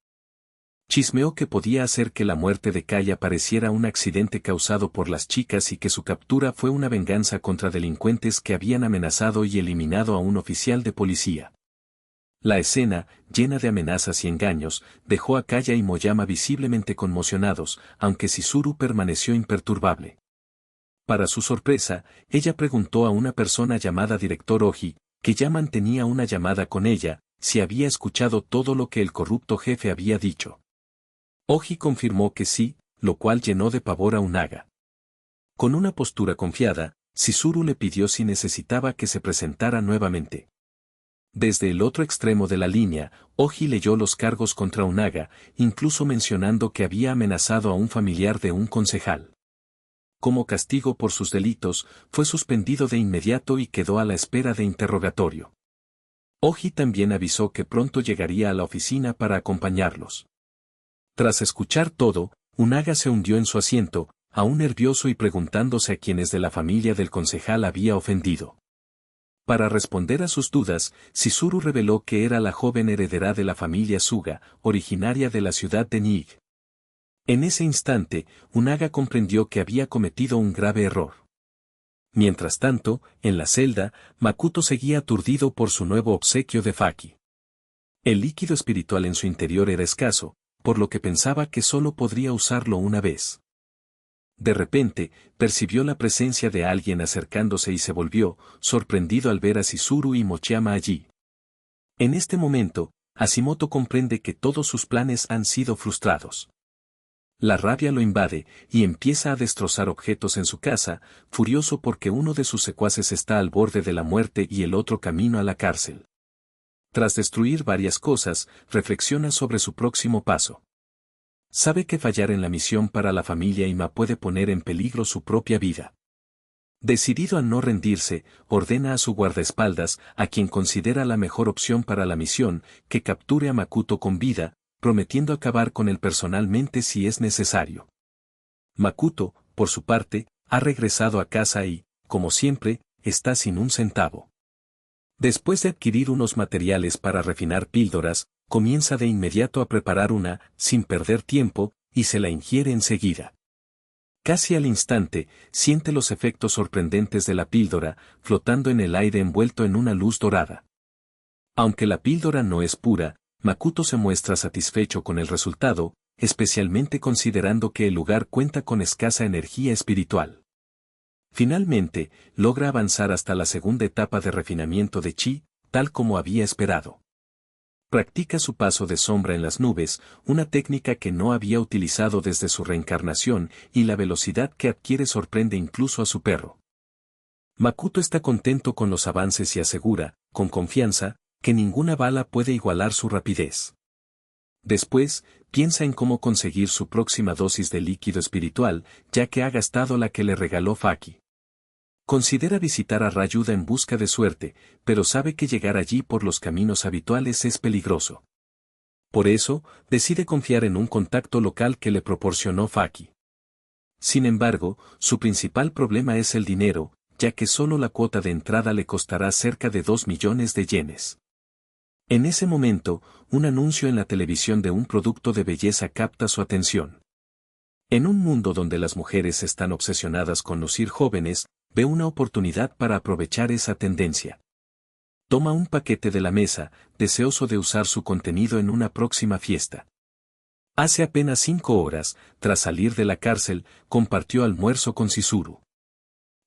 [SPEAKER 1] Chismeó que podía hacer que la muerte de Kaya pareciera un accidente causado por las chicas y que su captura fue una venganza contra delincuentes que habían amenazado y eliminado a un oficial de policía. La escena, llena de amenazas y engaños, dejó a Kaya y Moyama visiblemente conmocionados, aunque Chizuru permaneció imperturbable. Para su sorpresa, ella preguntó a una persona llamada Director Oji, que ya mantenía una llamada con ella, si había escuchado todo lo que el corrupto jefe había dicho. Oji confirmó que sí, lo cual llenó de pavor a Unaga. Con una postura confiada, Chizuru le pidió si necesitaba que se presentara nuevamente. Desde el otro extremo de la línea, Oji leyó los cargos contra Unaga, incluso mencionando que había amenazado a un familiar de un concejal. Como castigo por sus delitos, fue suspendido de inmediato y quedó a la espera de interrogatorio. Oji también avisó que pronto llegaría a la oficina para acompañarlos. Tras escuchar todo, Unaga se hundió en su asiento, aún nervioso y preguntándose a quiénes de la familia del concejal había ofendido. Para responder a sus dudas, Chizuru reveló que era la joven heredera de la familia Suga, originaria de la ciudad de Nig. En ese instante, Unaga comprendió que había cometido un grave error. Mientras tanto, en la celda, Makoto seguía aturdido por su nuevo obsequio de Faki. El líquido espiritual en su interior era escaso, por lo que pensaba que solo podría usarlo una vez. De repente, percibió la presencia de alguien acercándose y se volvió, sorprendido al ver a Chizuru y Mochiyama allí. En este momento, Hashimoto comprende que todos sus planes han sido frustrados. La rabia lo invade, y empieza a destrozar objetos en su casa, furioso porque uno de sus secuaces está al borde de la muerte y el otro camino a la cárcel. Tras destruir varias cosas, reflexiona sobre su próximo paso. Sabe que fallar en la misión para la familia Ima puede poner en peligro su propia vida. Decidido a no rendirse, ordena a su guardaespaldas, a quien considera la mejor opción para la misión, que capture a Makoto con vida, prometiendo acabar con él personalmente si es necesario. Makoto, por su parte, ha regresado a casa y, como siempre, está sin un centavo. Después de adquirir unos materiales para refinar píldoras, comienza de inmediato a preparar una, sin perder tiempo, y se la ingiere enseguida. Casi al instante, siente los efectos sorprendentes de la píldora, flotando en el aire envuelto en una luz dorada. Aunque la píldora no es pura, Makoto se muestra satisfecho con el resultado, especialmente considerando que el lugar cuenta con escasa energía espiritual. Finalmente, logra avanzar hasta la segunda etapa de refinamiento de chi, tal como había esperado. Practica su paso de sombra en las nubes, una técnica que no había utilizado desde su reencarnación, y la velocidad que adquiere sorprende incluso a su perro. Makoto está contento con los avances y asegura, con confianza, que ninguna bala puede igualar su rapidez. Después, piensa en cómo conseguir su próxima dosis de líquido espiritual, ya que ha gastado la que le regaló Faki. Considera visitar a Rayuda en busca de suerte, pero sabe que llegar allí por los caminos habituales es peligroso. Por eso, decide confiar en un contacto local que le proporcionó Faki. Sin embargo, su principal problema es el dinero, ya que solo la cuota de entrada le costará cerca de 2 millones de yenes. En ese momento, un anuncio en la televisión de un producto de belleza capta su atención. En un mundo donde las mujeres están obsesionadas con lucir jóvenes, ve una oportunidad para aprovechar esa tendencia. Toma un paquete de la mesa, deseoso de usar su contenido en una próxima fiesta. Hace apenas 5 horas, tras salir de la cárcel, compartió almuerzo con Chizuru.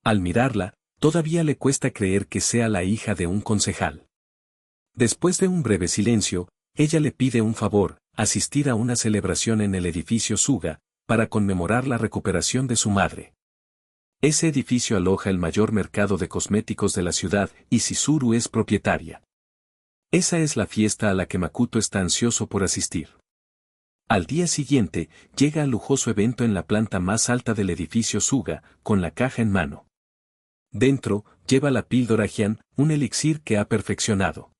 [SPEAKER 1] Al mirarla, todavía le cuesta creer que sea la hija de un concejal. Después de un breve silencio, ella le pide un favor, asistir a una celebración en el edificio Suga, para conmemorar la recuperación de su madre. Ese edificio aloja el mayor mercado de cosméticos de la ciudad y Chizuru es propietaria. Esa es la fiesta a la que Makoto está ansioso por asistir. Al día siguiente, llega al lujoso evento en la planta más alta del edificio Suga, con la caja en mano. Dentro, lleva la píldora Jian, un elixir que ha perfeccionado.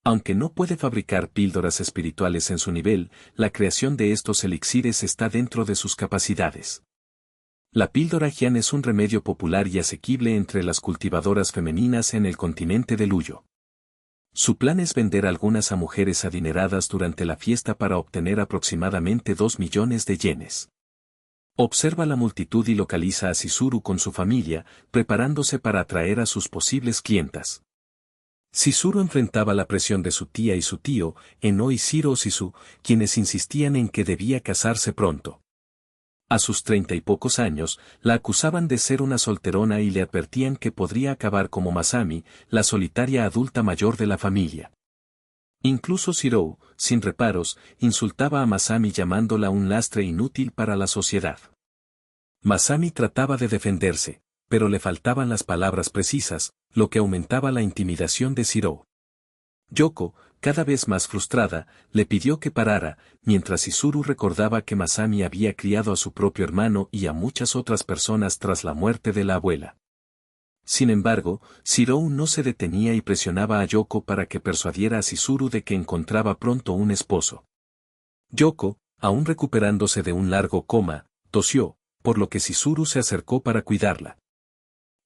[SPEAKER 1] Aunque no puede fabricar píldoras espirituales en su nivel, la creación de estos elixires está dentro de sus capacidades. La píldora Jian es un remedio popular y asequible entre las cultivadoras femeninas en el continente de Luyo. Su plan es vender algunas a mujeres adineradas durante la fiesta para obtener aproximadamente 2 millones de yenes. Observa la multitud y localiza a Chizuru con su familia, preparándose para atraer a sus posibles clientas. Chizuru enfrentaba la presión de su tía y su tío, Eno y Shiro Shizu, quienes insistían en que debía casarse pronto. A sus 30 y pocos años, la acusaban de ser una solterona y le advertían que podría acabar como Masami, la solitaria adulta mayor de la familia. Incluso Shirou, sin reparos, insultaba a Masami llamándola un lastre inútil para la sociedad. Masami trataba de defenderse, pero le faltaban las palabras precisas, lo que aumentaba la intimidación de Shirou. Yoko, cada vez más frustrada, le pidió que parara, mientras Izuru recordaba que Masami había criado a su propio hermano y a muchas otras personas tras la muerte de la abuela. Sin embargo, Shirou no se detenía y presionaba a Yoko para que persuadiera a Chizuru de que encontraba pronto un esposo. Yoko, aún recuperándose de un largo coma, tosió, por lo que Chizuru se acercó para cuidarla.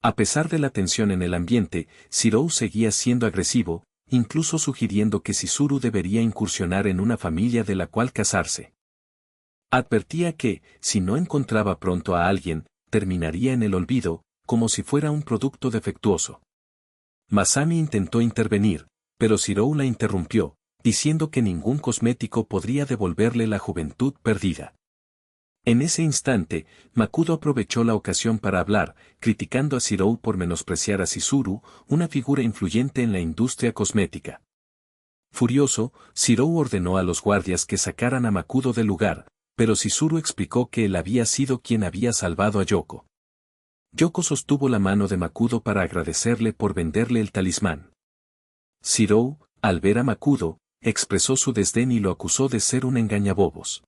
[SPEAKER 1] A pesar de la tensión en el ambiente, Shirou seguía siendo agresivo, incluso sugiriendo que Chizuru debería incursionar en una familia de la cual casarse. Advertía que, si no encontraba pronto a alguien, terminaría en el olvido, como si fuera un producto defectuoso. Masami intentó intervenir, pero Shirou la interrumpió, diciendo que ningún cosmético podría devolverle la juventud perdida. En ese instante, Makudo aprovechó la ocasión para hablar, criticando a Shirou por menospreciar a Chizuru, una figura influyente en la industria cosmética. Furioso, Shirou ordenó a los guardias que sacaran a Makudo del lugar, pero Chizuru explicó que él había sido quien había salvado a Yoko. Yoko sostuvo la mano de Makudo para agradecerle por venderle el talismán. Shirou, al ver a Makudo, expresó su desdén y lo acusó de ser un engañabobos.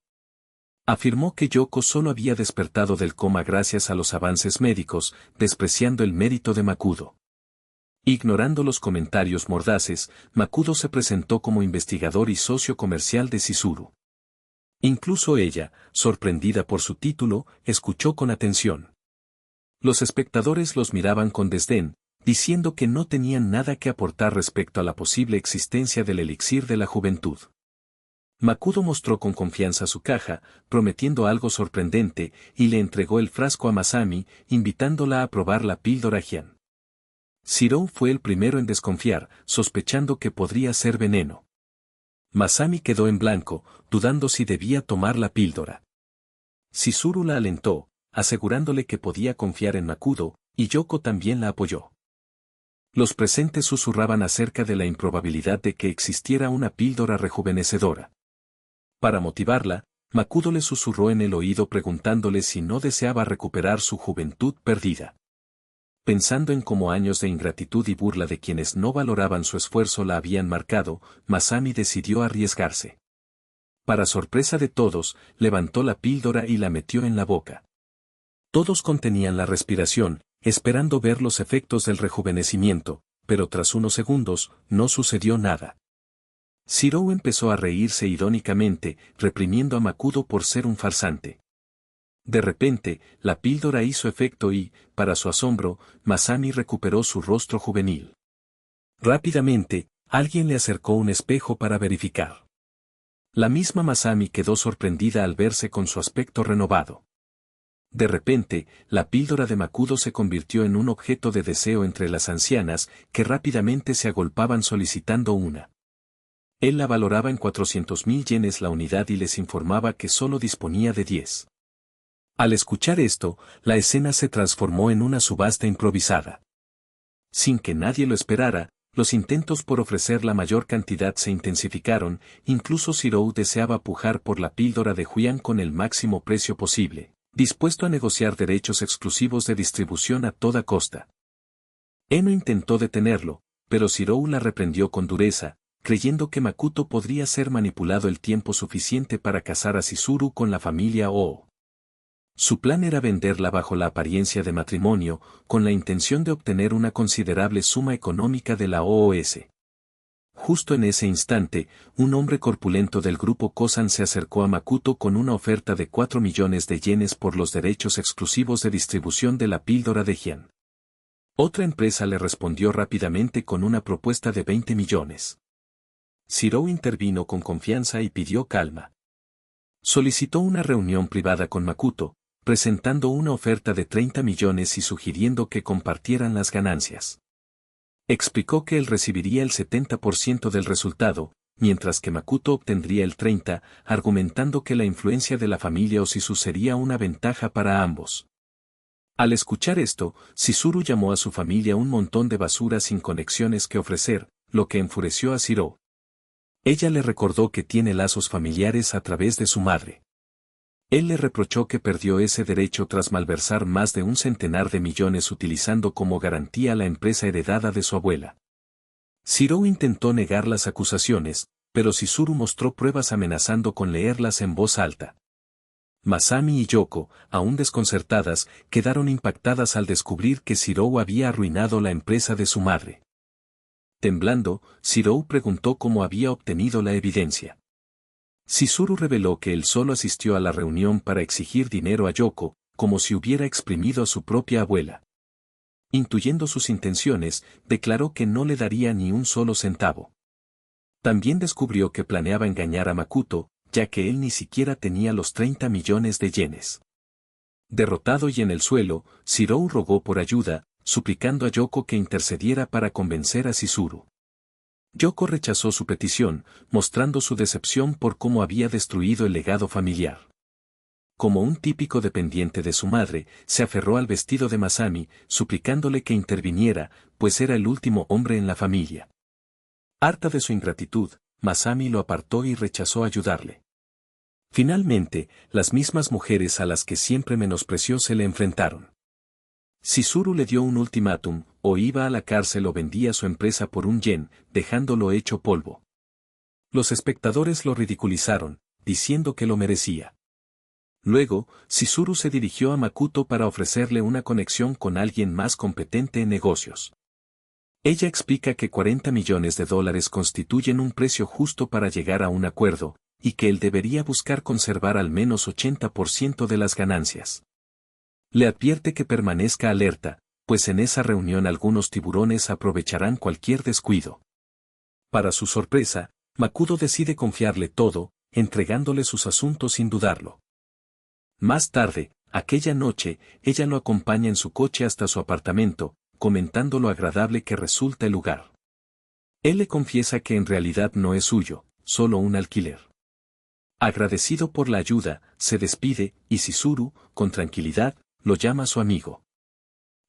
[SPEAKER 1] Afirmó que Yoko solo había despertado del coma gracias a los avances médicos, despreciando el mérito de Makudo. Ignorando los comentarios mordaces, Makudo se presentó como investigador y socio comercial de Chizuru. Incluso ella, sorprendida por su título, escuchó con atención. Los espectadores los miraban con desdén, diciendo que no tenían nada que aportar respecto a la posible existencia del elixir de la juventud. Makudo mostró con confianza su caja, prometiendo algo sorprendente, y le entregó el frasco a Masami, invitándola a probar la píldora Hyan. Shirou fue el primero en desconfiar, sospechando que podría ser veneno. Masami quedó en blanco, dudando si debía tomar la píldora. Chizuru la alentó, asegurándole que podía confiar en Makudo, y Yoko también la apoyó. Los presentes susurraban acerca de la improbabilidad de que existiera una píldora rejuvenecedora. Para motivarla, Makudo le susurró en el oído preguntándole si no deseaba recuperar su juventud perdida. Pensando en cómo años de ingratitud y burla de quienes no valoraban su esfuerzo la habían marcado, Masami decidió arriesgarse. Para sorpresa de todos, levantó la píldora y la metió en la boca. Todos contenían la respiración, esperando ver los efectos del rejuvenecimiento, pero tras unos segundos, no sucedió nada. Shirou empezó a reírse irónicamente, reprimiendo a Makudo por ser un farsante. De repente, la píldora hizo efecto y, para su asombro, Masami recuperó su rostro juvenil. Rápidamente, alguien le acercó un espejo para verificar. La misma Masami quedó sorprendida al verse con su aspecto renovado. De repente, la píldora de Makudo se convirtió en un objeto de deseo entre las ancianas, que rápidamente se agolpaban solicitando una. Él la valoraba en 400.000 yenes la unidad y les informaba que solo disponía de 10. Al escuchar esto, la escena se transformó en una subasta improvisada. Sin que nadie lo esperara, los intentos por ofrecer la mayor cantidad se intensificaron, incluso Shirou deseaba pujar por la píldora de Hyan con el máximo precio posible, dispuesto a negociar derechos exclusivos de distribución a toda costa. Eno intentó detenerlo, pero Shirou la reprendió con dureza, creyendo que Makuto podría ser manipulado el tiempo suficiente para casar a Chizuru con la familia Oo. Su plan era venderla bajo la apariencia de matrimonio, con la intención de obtener una considerable suma económica de la OOS. Justo en ese instante, un hombre corpulento del grupo Kosan se acercó a Makuto con una oferta de 4 millones de yenes por los derechos exclusivos de distribución de la píldora de Hyan. Otra empresa le respondió rápidamente con una propuesta de 20 millones. Shirou intervino con confianza y pidió calma. Solicitó una reunión privada con Makuto, presentando una oferta de 30 millones y sugiriendo que compartieran las ganancias. Explicó que él recibiría el 70% del resultado, mientras que Makuto obtendría el 30%, argumentando que la influencia de la familia Osisu sería una ventaja para ambos. Al escuchar esto, Chizuru llamó a su familia un montón de basura sin conexiones que ofrecer, lo que enfureció a Shirou. Ella le recordó que tiene lazos familiares a través de su madre. Él le reprochó que perdió ese derecho tras malversar más de 100 millones utilizando como garantía la empresa heredada de su abuela. Shirou intentó negar las acusaciones, pero Chizuru mostró pruebas amenazando con leerlas en voz alta. Masami y Yoko, aún desconcertadas, quedaron impactadas al descubrir que Shirou había arruinado la empresa de su madre. Temblando, Shirou preguntó cómo había obtenido la evidencia. Chizuru reveló que él solo asistió a la reunión para exigir dinero a Yoko, como si hubiera exprimido a su propia abuela. Intuyendo sus intenciones, declaró que no le daría ni un solo centavo. También descubrió que planeaba engañar a Makoto, ya que él ni siquiera tenía los 30 millones de yenes. Derrotado y en el suelo, Shirou rogó por ayuda, suplicando a Yoko que intercediera para convencer a Chizuru. Yoko rechazó su petición, mostrando su decepción por cómo había destruido el legado familiar. Como un típico dependiente de su madre, se aferró al vestido de Masami, suplicándole que interviniera, pues era el último hombre en la familia. Harta de su ingratitud, Masami lo apartó y rechazó ayudarle. Finalmente, las mismas mujeres a las que siempre menospreció se le enfrentaron. Chizuru le dio un ultimátum, o iba a la cárcel o vendía su empresa por 1 yen, dejándolo hecho polvo. Los espectadores lo ridiculizaron, diciendo que lo merecía. Luego, Chizuru se dirigió a Makoto para ofrecerle una conexión con alguien más competente en negocios. Ella explica que 40 millones de dólares constituyen un precio justo para llegar a un acuerdo, y que él debería buscar conservar al menos 80% de las ganancias. Le advierte que permanezca alerta, pues en esa reunión algunos tiburones aprovecharán cualquier descuido. Para su sorpresa, Makoto decide confiarle todo, entregándole sus asuntos sin dudarlo. Más tarde, aquella noche, ella lo acompaña en su coche hasta su apartamento, comentando lo agradable que resulta el lugar. Él le confiesa que en realidad no es suyo, solo un alquiler. Agradecido por la ayuda, se despide, y Chizuru, con tranquilidad, lo llama su amigo.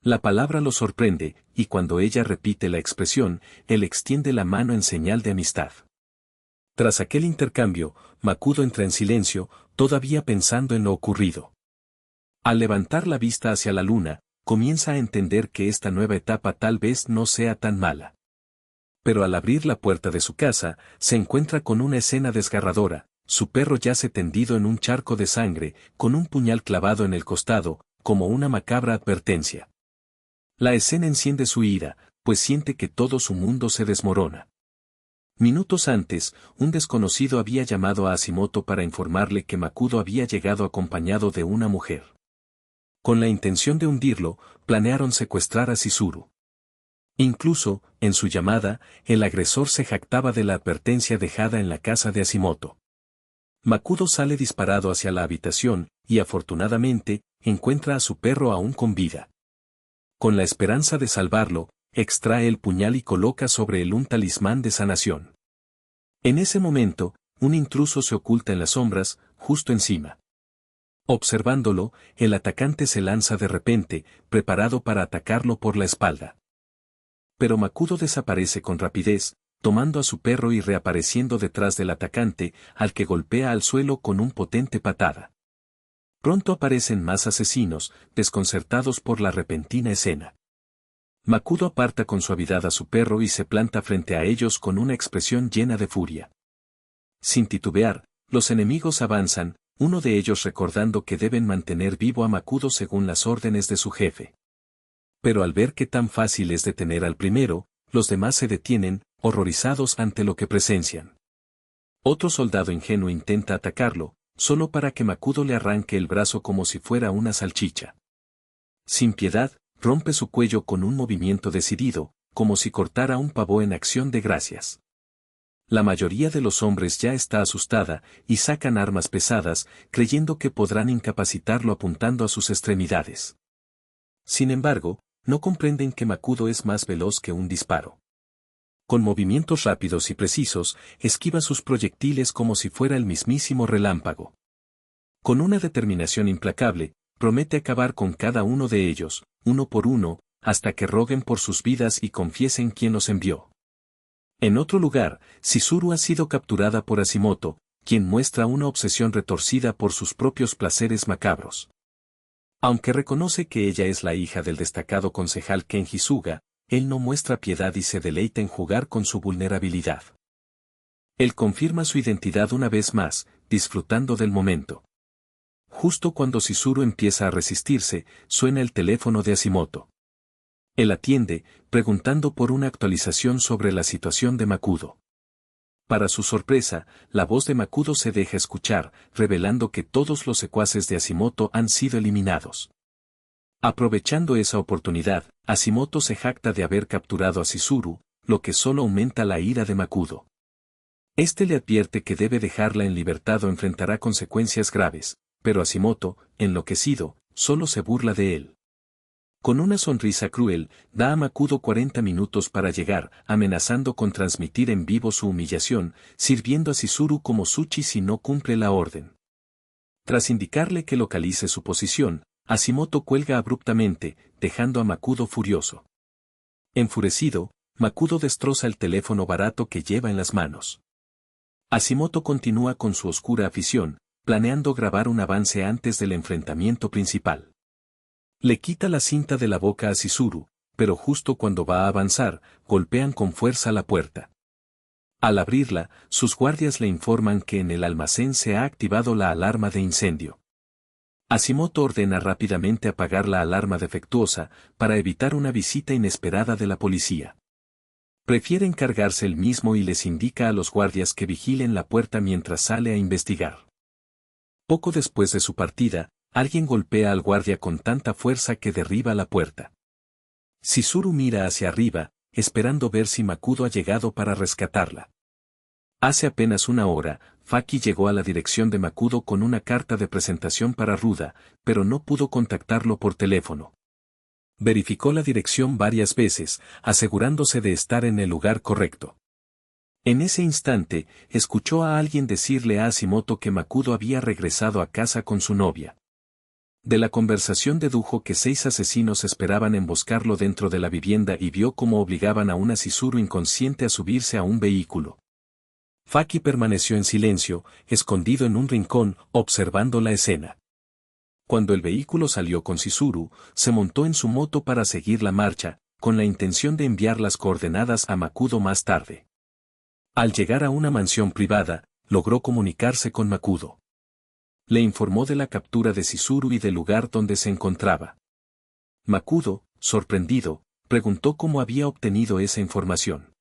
[SPEAKER 1] La palabra lo sorprende, y cuando ella repite la expresión, él extiende la mano en señal de amistad. Tras aquel intercambio, Makoto entra en silencio, todavía pensando en lo ocurrido. Al levantar la vista hacia la luna, comienza a entender que esta nueva etapa tal vez no sea tan mala. Pero al abrir la puerta de su casa, se encuentra con una escena desgarradora. Su perro yace tendido en un charco de sangre, con un puñal clavado en el costado, como una macabra advertencia. La escena enciende su ira, pues siente que todo su mundo se desmorona. Minutos antes, un desconocido había llamado a Hashimoto para informarle que Makoto había llegado acompañado de una mujer. Con la intención de hundirlo, planearon secuestrar a Chizuru. Incluso, en su llamada, el agresor se jactaba de la advertencia dejada en la casa de Hashimoto. Makoto sale disparado hacia la habitación, y afortunadamente, encuentra a su perro aún con vida. Con la esperanza de salvarlo, extrae el puñal y coloca sobre él un talismán de sanación. En ese momento, un intruso se oculta en las sombras, justo encima. Observándolo, el atacante se lanza de repente, preparado para atacarlo por la espalda. Pero Makoto desaparece con rapidez, tomando a su perro y reapareciendo detrás del atacante, al que golpea al suelo con un potente patada. Pronto aparecen más asesinos, desconcertados por la repentina escena. Makoto aparta con suavidad a su perro y se planta frente a ellos con una expresión llena de furia. Sin titubear, los enemigos avanzan, uno de ellos recordando que deben mantener vivo a Makoto según las órdenes de su jefe. Pero al ver que tan fácil es detener al primero, los demás se detienen, horrorizados ante lo que presencian. Otro soldado ingenuo intenta atacarlo, solo para que Makoto le arranque el brazo como si fuera una salchicha. Sin piedad, rompe su cuello con un movimiento decidido, como si cortara un pavó en acción de gracias. La mayoría de los hombres ya está asustada, y sacan armas pesadas, creyendo que podrán incapacitarlo apuntando a sus extremidades. Sin embargo, no comprenden que Makoto es más veloz que un disparo. Con movimientos rápidos y precisos, esquiva sus proyectiles como si fuera el mismísimo relámpago. Con una determinación implacable, promete acabar con cada uno de ellos, uno por uno, hasta que roguen por sus vidas y confiesen quién los envió. En otro lugar, Chizuru ha sido capturada por Hashimoto, quien muestra una obsesión retorcida por sus propios placeres macabros. Aunque reconoce que ella es la hija del destacado concejal Kenji Suga, él no muestra piedad y se deleita en jugar con su vulnerabilidad. Él confirma su identidad una vez más, disfrutando del momento. Justo cuando Chizuru empieza a resistirse, suena el teléfono de Hashimoto. Él atiende, preguntando por una actualización sobre la situación de Makudo. Para su sorpresa, la voz de Makudo se deja escuchar, revelando que todos los secuaces de Hashimoto han sido eliminados. Aprovechando esa oportunidad, Hashimoto se jacta de haber capturado a Chizuru, lo que solo aumenta la ira de Makudo. Este le advierte que debe dejarla en libertad o enfrentará consecuencias graves, pero Hashimoto, enloquecido, solo se burla de él. Con una sonrisa cruel, da a Makudo 40 minutos para llegar, amenazando con transmitir en vivo su humillación, sirviendo a Chizuru como sushi si no cumple la orden. Tras indicarle que localice su posición, Hashimoto cuelga abruptamente, dejando a Makudo furioso. Enfurecido, Makudo destroza el teléfono barato que lleva en las manos. Hashimoto continúa con su oscura afición, planeando grabar un avance antes del enfrentamiento principal. Le quita la cinta de la boca a Chizuru, pero justo cuando va a avanzar, golpean con fuerza la puerta. Al abrirla, sus guardias le informan que en el almacén se ha activado la alarma de incendio. Hashimoto ordena rápidamente apagar la alarma defectuosa, para evitar una visita inesperada de la policía. Prefiere encargarse él mismo y les indica a los guardias que vigilen la puerta mientras sale a investigar. Poco después de su partida, alguien golpea al guardia con tanta fuerza que derriba la puerta. Chizuru mira hacia arriba, esperando ver si Makudo ha llegado para rescatarla. Hace apenas una hora, Faki llegó a la dirección de Makudo con una carta de presentación para Ruda, pero no pudo contactarlo por teléfono. Verificó la dirección varias veces, asegurándose de estar en el lugar correcto. En ese instante, escuchó a alguien decirle a Hashimoto que Makudo había regresado a casa con su novia. De la conversación dedujo que 6 asesinos esperaban emboscarlo dentro de la vivienda y vio cómo obligaban a una Chizuru inconsciente a subirse a un vehículo. Faki permaneció en silencio, escondido en un rincón, observando la escena. Cuando el vehículo salió con Chizuru, se montó en su moto para seguir la marcha, con la intención de enviar las coordenadas a Makudo más tarde. Al llegar a una mansión privada, logró comunicarse con Makudo. Le informó de la captura de Chizuru y del lugar donde se encontraba. Makudo, sorprendido, preguntó cómo había obtenido esa información.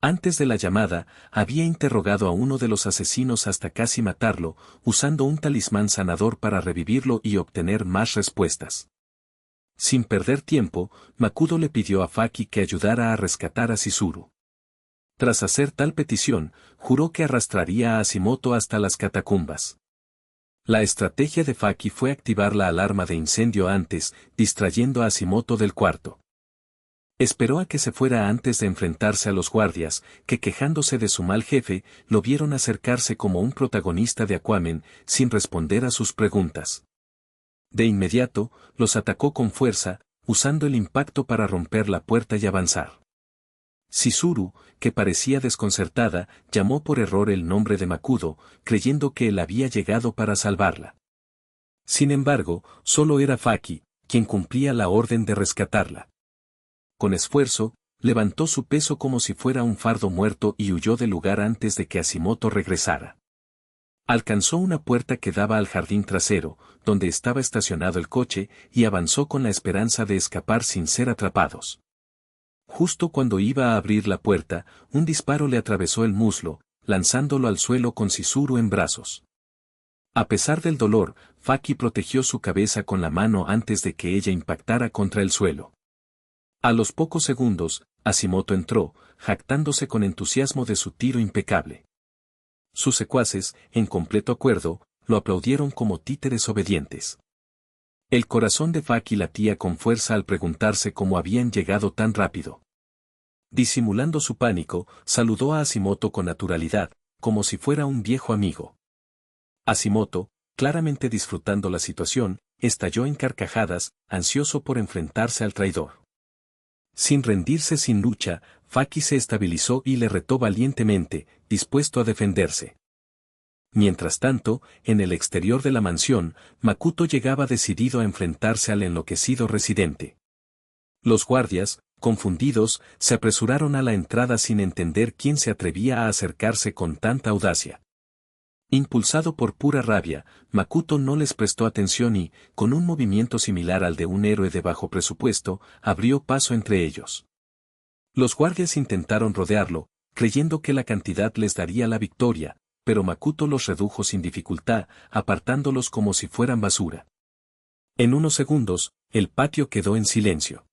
[SPEAKER 1] Antes de la llamada, había interrogado a uno de los asesinos hasta casi matarlo, usando un talismán sanador para revivirlo y obtener más respuestas. Sin perder tiempo, Makudo le pidió a Faki que ayudara a rescatar a Chizuru. Tras hacer tal petición, juró que arrastraría a Hashimoto hasta las catacumbas. La estrategia de Faki fue activar la alarma de incendio antes, distrayendo a Hashimoto del cuarto. Esperó a que se fuera antes de enfrentarse a los guardias, que quejándose de su mal jefe, lo vieron acercarse como un protagonista de Aquaman, sin responder a sus preguntas. De inmediato, los atacó con fuerza, usando el impacto para romper la puerta y avanzar. Chizuru, que parecía desconcertada, llamó por error el nombre de Makudo, creyendo que él había llegado para salvarla. Sin embargo, solo era Faki, quien cumplía la orden de rescatarla. Con esfuerzo, levantó su peso como si fuera un fardo muerto y huyó del lugar antes de que Hashimoto regresara. Alcanzó una puerta que daba al jardín trasero, donde estaba estacionado el coche, y avanzó con la esperanza de escapar sin ser atrapados. Justo cuando iba a abrir la puerta, un disparo le atravesó el muslo, lanzándolo al suelo con Chizuru en brazos. A pesar del dolor, Faki protegió su cabeza con la mano antes de que ella impactara contra el suelo. A los pocos segundos, Hashimoto entró, jactándose con entusiasmo de su tiro impecable. Sus secuaces, en completo acuerdo, lo aplaudieron como títeres obedientes. El corazón de Faki latía con fuerza al preguntarse cómo habían llegado tan rápido. Disimulando su pánico, saludó a Hashimoto con naturalidad, como si fuera un viejo amigo. Hashimoto, claramente disfrutando la situación, estalló en carcajadas, ansioso por enfrentarse al traidor. Sin rendirse sin lucha, Faki se estabilizó y le retó valientemente, dispuesto a defenderse. Mientras tanto, en el exterior de la mansión, Makoto llegaba decidido a enfrentarse al enloquecido residente. Los guardias, confundidos, se apresuraron a la entrada sin entender quién se atrevía a acercarse con tanta audacia. Impulsado por pura rabia, Makoto no les prestó atención y, con un movimiento similar al de un héroe de bajo presupuesto, abrió paso entre ellos. Los guardias intentaron rodearlo, creyendo que la cantidad les daría la victoria, pero Makoto los redujo sin dificultad, apartándolos como si fueran basura. En unos segundos, el patio quedó en silencio.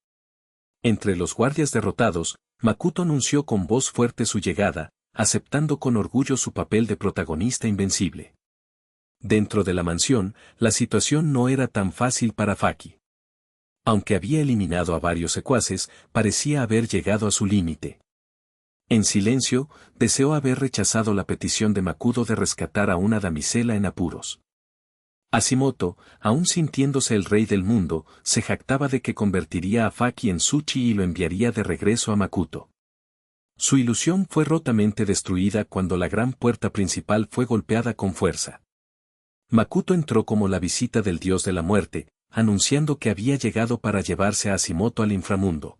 [SPEAKER 1] Entre los guardias derrotados, Makoto anunció con voz fuerte su llegada, aceptando con orgullo su papel de protagonista invencible. Dentro de la mansión, la situación no era tan fácil para Faki. Aunque había eliminado a varios secuaces, parecía haber llegado a su límite. En silencio, deseó haber rechazado la petición de Makoto de rescatar a una damisela en apuros. Hashimoto, aún sintiéndose el rey del mundo, se jactaba de que convertiría a Faki en Tsuchi y lo enviaría de regreso a Makoto. Su ilusión fue rotamente destruida cuando la gran puerta principal fue golpeada con fuerza. Makoto entró como la visita del dios de la muerte, anunciando que había llegado para llevarse a Hashimoto al inframundo.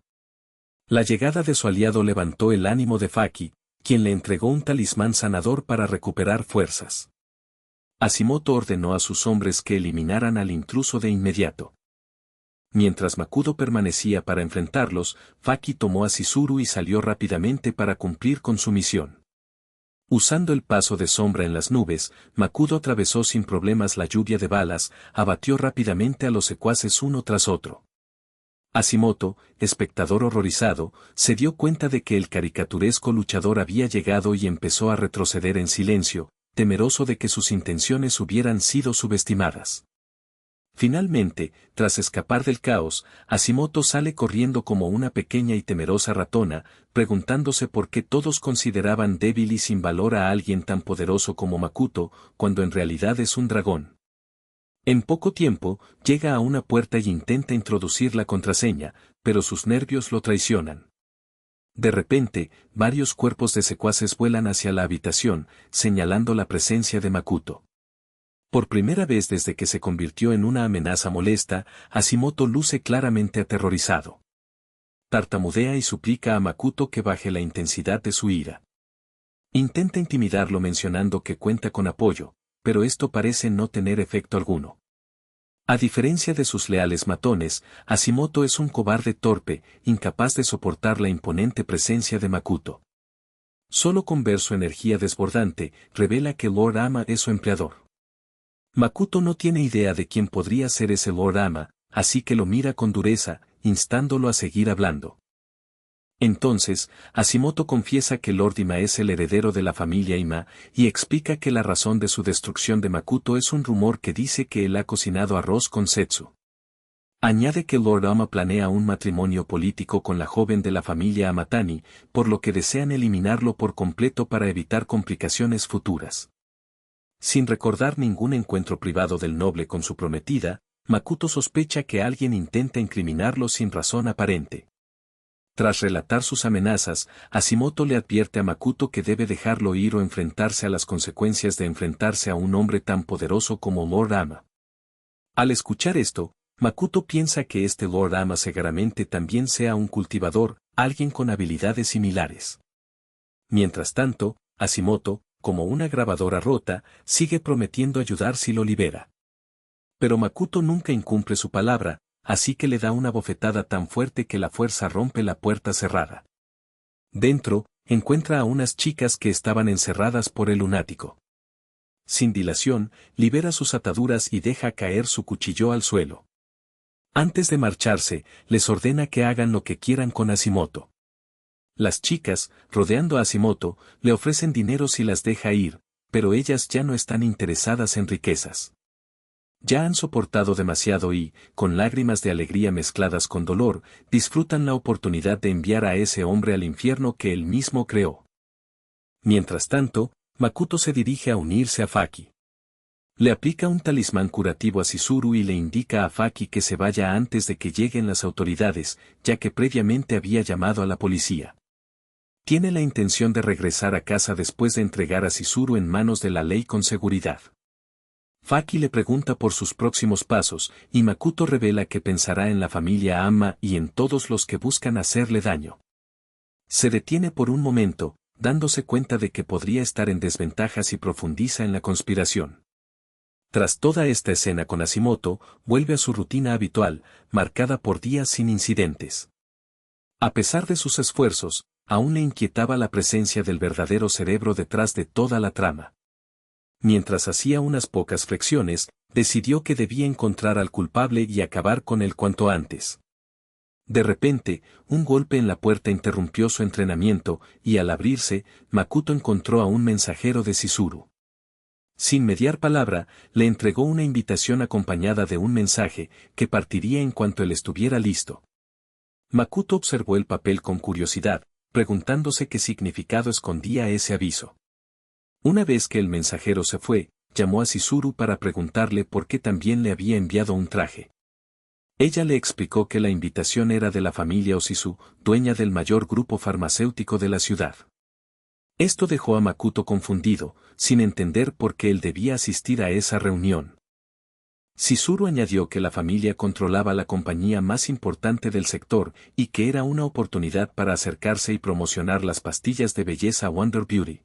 [SPEAKER 1] La llegada de su aliado levantó el ánimo de Faki, quien le entregó un talismán sanador para recuperar fuerzas. Hashimoto ordenó a sus hombres que eliminaran al intruso de inmediato. Mientras Makoto permanecía para enfrentarlos, Faki tomó a Chizuru y salió rápidamente para cumplir con su misión. Usando el paso de sombra en las nubes, Makoto atravesó sin problemas la lluvia de balas, abatió rápidamente a los secuaces uno tras otro. Hashimoto, espectador horrorizado, se dio cuenta de que el caricaturesco luchador había llegado y empezó a retroceder en silencio, temeroso de que sus intenciones hubieran sido subestimadas. Finalmente, tras escapar del caos, Hashimoto sale corriendo como una pequeña y temerosa ratona, preguntándose por qué todos consideraban débil y sin valor a alguien tan poderoso como Makoto, cuando en realidad es un dragón. En poco tiempo, llega a una puerta y intenta introducir la contraseña, pero sus nervios lo traicionan. De repente, varios cuerpos de secuaces vuelan hacia la habitación, señalando la presencia de Makoto. Por primera vez desde que se convirtió en una amenaza molesta, Hashimoto luce claramente aterrorizado. Tartamudea y suplica a Makoto que baje la intensidad de su ira. Intenta intimidarlo mencionando que cuenta con apoyo, pero esto parece no tener efecto alguno. A diferencia de sus leales matones, Hashimoto es un cobarde torpe, incapaz de soportar la imponente presencia de Makoto. Solo con ver su energía desbordante, revela que Lord Ama es su empleador. Makoto no tiene idea de quién podría ser ese Lord Ama, así que lo mira con dureza, instándolo a seguir hablando. Entonces, Hashimoto confiesa que Lord Ima es el heredero de la familia Ima, y explica que la razón de su destrucción de Makoto es un rumor que dice que él ha cocinado arroz con Setsu. Añade que Lord Ama planea un matrimonio político con la joven de la familia Amatani, por lo que desean eliminarlo por completo para evitar complicaciones futuras. Sin recordar ningún encuentro privado del noble con su prometida, Makoto sospecha que alguien intenta incriminarlo sin razón aparente. Tras relatar sus amenazas, Hashimoto le advierte a Makoto que debe dejarlo ir o enfrentarse a las consecuencias de enfrentarse a un hombre tan poderoso como Lord Ama. Al escuchar esto, Makoto piensa que este Lord Ama seguramente también sea un cultivador, alguien con habilidades similares. Mientras tanto, Hashimoto, como una grabadora rota, sigue prometiendo ayudar si lo libera. Pero Makoto nunca incumple su palabra, así que le da una bofetada tan fuerte que la fuerza rompe la puerta cerrada. Dentro, encuentra a unas chicas que estaban encerradas por el lunático. Sin dilación, libera sus ataduras y deja caer su cuchillo al suelo. Antes de marcharse, les ordena que hagan lo que quieran con Hashimoto. Las chicas, rodeando a Hashimoto, le ofrecen dinero si las deja ir, pero ellas ya no están interesadas en riquezas. Ya han soportado demasiado y, con lágrimas de alegría mezcladas con dolor, disfrutan la oportunidad de enviar a ese hombre al infierno que él mismo creó. Mientras tanto, Makoto se dirige a unirse a Faki. Le aplica un talismán curativo a Chizuru y le indica a Faki que se vaya antes de que lleguen las autoridades, ya que previamente había llamado a la policía. Tiene la intención de regresar a casa después de entregar a Chizuru en manos de la ley con seguridad. Faki le pregunta por sus próximos pasos, y Makoto revela que pensará en la familia Amma y en todos los que buscan hacerle daño. Se detiene por un momento, dándose cuenta de que podría estar en desventaja si profundiza en la conspiración. Tras toda esta escena con Hashimoto, vuelve a su rutina habitual, marcada por días sin incidentes. A pesar de sus esfuerzos, aún le inquietaba la presencia del verdadero cerebro detrás de toda la trama. Mientras hacía unas pocas flexiones, decidió que debía encontrar al culpable y acabar con él cuanto antes. De repente, un golpe en la puerta interrumpió su entrenamiento, y al abrirse, Makoto encontró a un mensajero de Chizuru. Sin mediar palabra, le entregó una invitación acompañada de un mensaje, que partiría en cuanto él estuviera listo. Makoto observó el papel con curiosidad, preguntándose qué significado escondía ese aviso. Una vez que el mensajero se fue, llamó a Chizuru para preguntarle por qué también le había enviado un traje. Ella le explicó que la invitación era de la familia Oshizu, dueña del mayor grupo farmacéutico de la ciudad. Esto dejó a Makoto confundido, sin entender por qué él debía asistir a esa reunión. Chizuru añadió que la familia controlaba la compañía más importante del sector y que era una oportunidad para acercarse y promocionar las pastillas de belleza Wonder Beauty.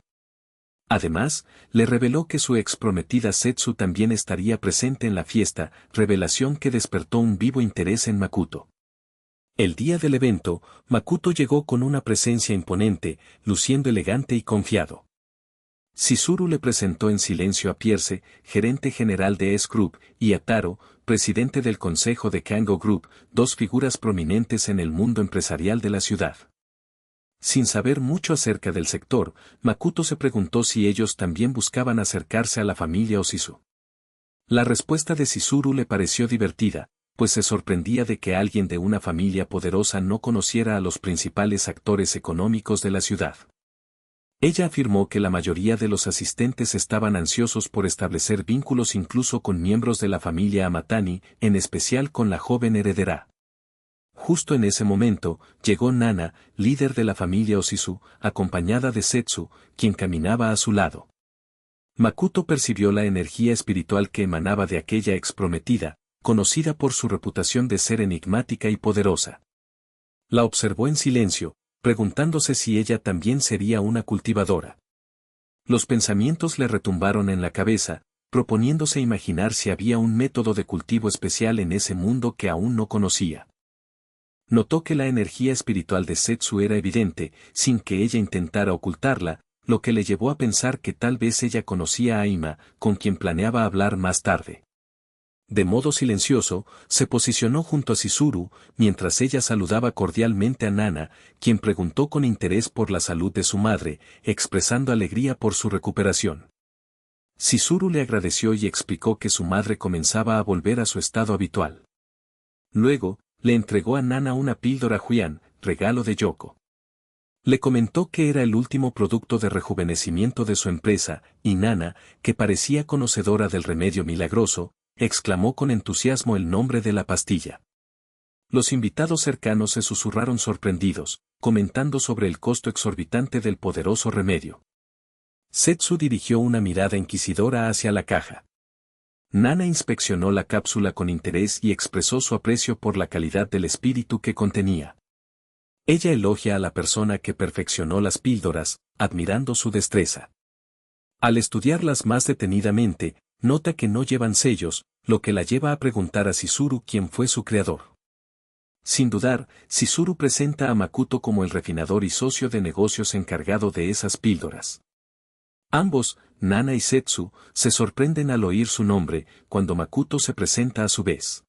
[SPEAKER 1] Además, le reveló que su ex prometida Setsu también estaría presente en la fiesta, revelación que despertó un vivo interés en Makoto. El día del evento, Makoto llegó con una presencia imponente, luciendo elegante y confiado. Chizuru le presentó en silencio a Pierce, gerente general de S Group, y a Taro, presidente del consejo de Kango Group, dos figuras prominentes en el mundo empresarial de la ciudad. Sin saber mucho acerca del sector, Makoto se preguntó si ellos también buscaban acercarse a la familia Oshizu. La respuesta de Chizuru le pareció divertida, pues se sorprendía de que alguien de una familia poderosa no conociera a los principales actores económicos de la ciudad. Ella afirmó que la mayoría de los asistentes estaban ansiosos por establecer vínculos incluso con miembros de la familia Amatani, en especial con la joven heredera. Justo en ese momento, llegó Nana, líder de la familia Oshizu, acompañada de Setsu, quien caminaba a su lado. Makoto percibió la energía espiritual que emanaba de aquella exprometida, conocida por su reputación de ser enigmática y poderosa. La observó en silencio, preguntándose si ella también sería una cultivadora. Los pensamientos le retumbaron en la cabeza, proponiéndose imaginar si había un método de cultivo especial en ese mundo que aún no conocía. Notó que la energía espiritual de Setsu era evidente, sin que ella intentara ocultarla, lo que le llevó a pensar que tal vez ella conocía a Ima, con quien planeaba hablar más tarde. De modo silencioso, se posicionó junto a Chizuru, mientras ella saludaba cordialmente a Nana, quien preguntó con interés por la salud de su madre, expresando alegría por su recuperación. Chizuru le agradeció y explicó que su madre comenzaba a volver a su estado habitual. Luego, le entregó a Nana una píldora Huian, regalo de Yoko. Le comentó que era el último producto de rejuvenecimiento de su empresa, y Nana, que parecía conocedora del remedio milagroso, exclamó con entusiasmo el nombre de la pastilla. Los invitados cercanos se susurraron sorprendidos, comentando sobre el costo exorbitante del poderoso remedio. Setsu dirigió una mirada inquisidora hacia la caja. Nana inspeccionó la cápsula con interés y expresó su aprecio por la calidad del espíritu que contenía. Ella elogia a la persona que perfeccionó las píldoras, admirando su destreza. Al estudiarlas más detenidamente, nota que no llevan sellos, lo que la lleva a preguntar a Chizuru quién fue su creador. Sin dudar, Chizuru presenta a Makoto como el refinador y socio de negocios encargado de esas píldoras. Ambos, Nana y Setsu, se sorprenden al oír su nombre, cuando Makoto se presenta a su vez.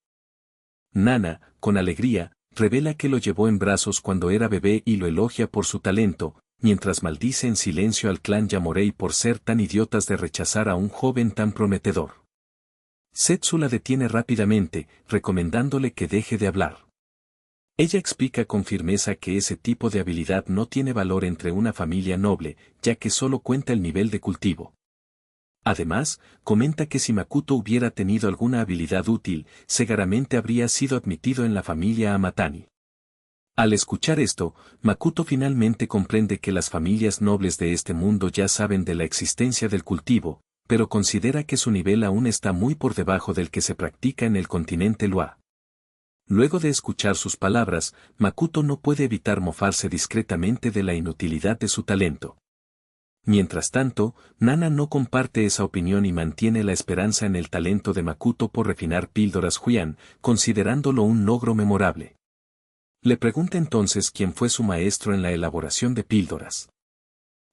[SPEAKER 1] Nana, con alegría, revela que lo llevó en brazos cuando era bebé y lo elogia por su talento, mientras maldice en silencio al clan Yamorei por ser tan idiotas de rechazar a un joven tan prometedor. Setsu la detiene rápidamente, recomendándole que deje de hablar. Ella explica con firmeza que ese tipo de habilidad no tiene valor entre una familia noble, ya que solo cuenta el nivel de cultivo. Además, comenta que si Makoto hubiera tenido alguna habilidad útil, seguramente habría sido admitido en la familia Amatani. Al escuchar esto, Makoto finalmente comprende que las familias nobles de este mundo ya saben de la existencia del cultivo, pero considera que su nivel aún está muy por debajo del que se practica en el continente Lua. Luego de escuchar sus palabras, Makoto no puede evitar mofarse discretamente de la inutilidad de su talento. Mientras tanto, Nana no comparte esa opinión y mantiene la esperanza en el talento de Makoto por refinar píldoras Huian, considerándolo un logro memorable. Le pregunta entonces quién fue su maestro en la elaboración de píldoras.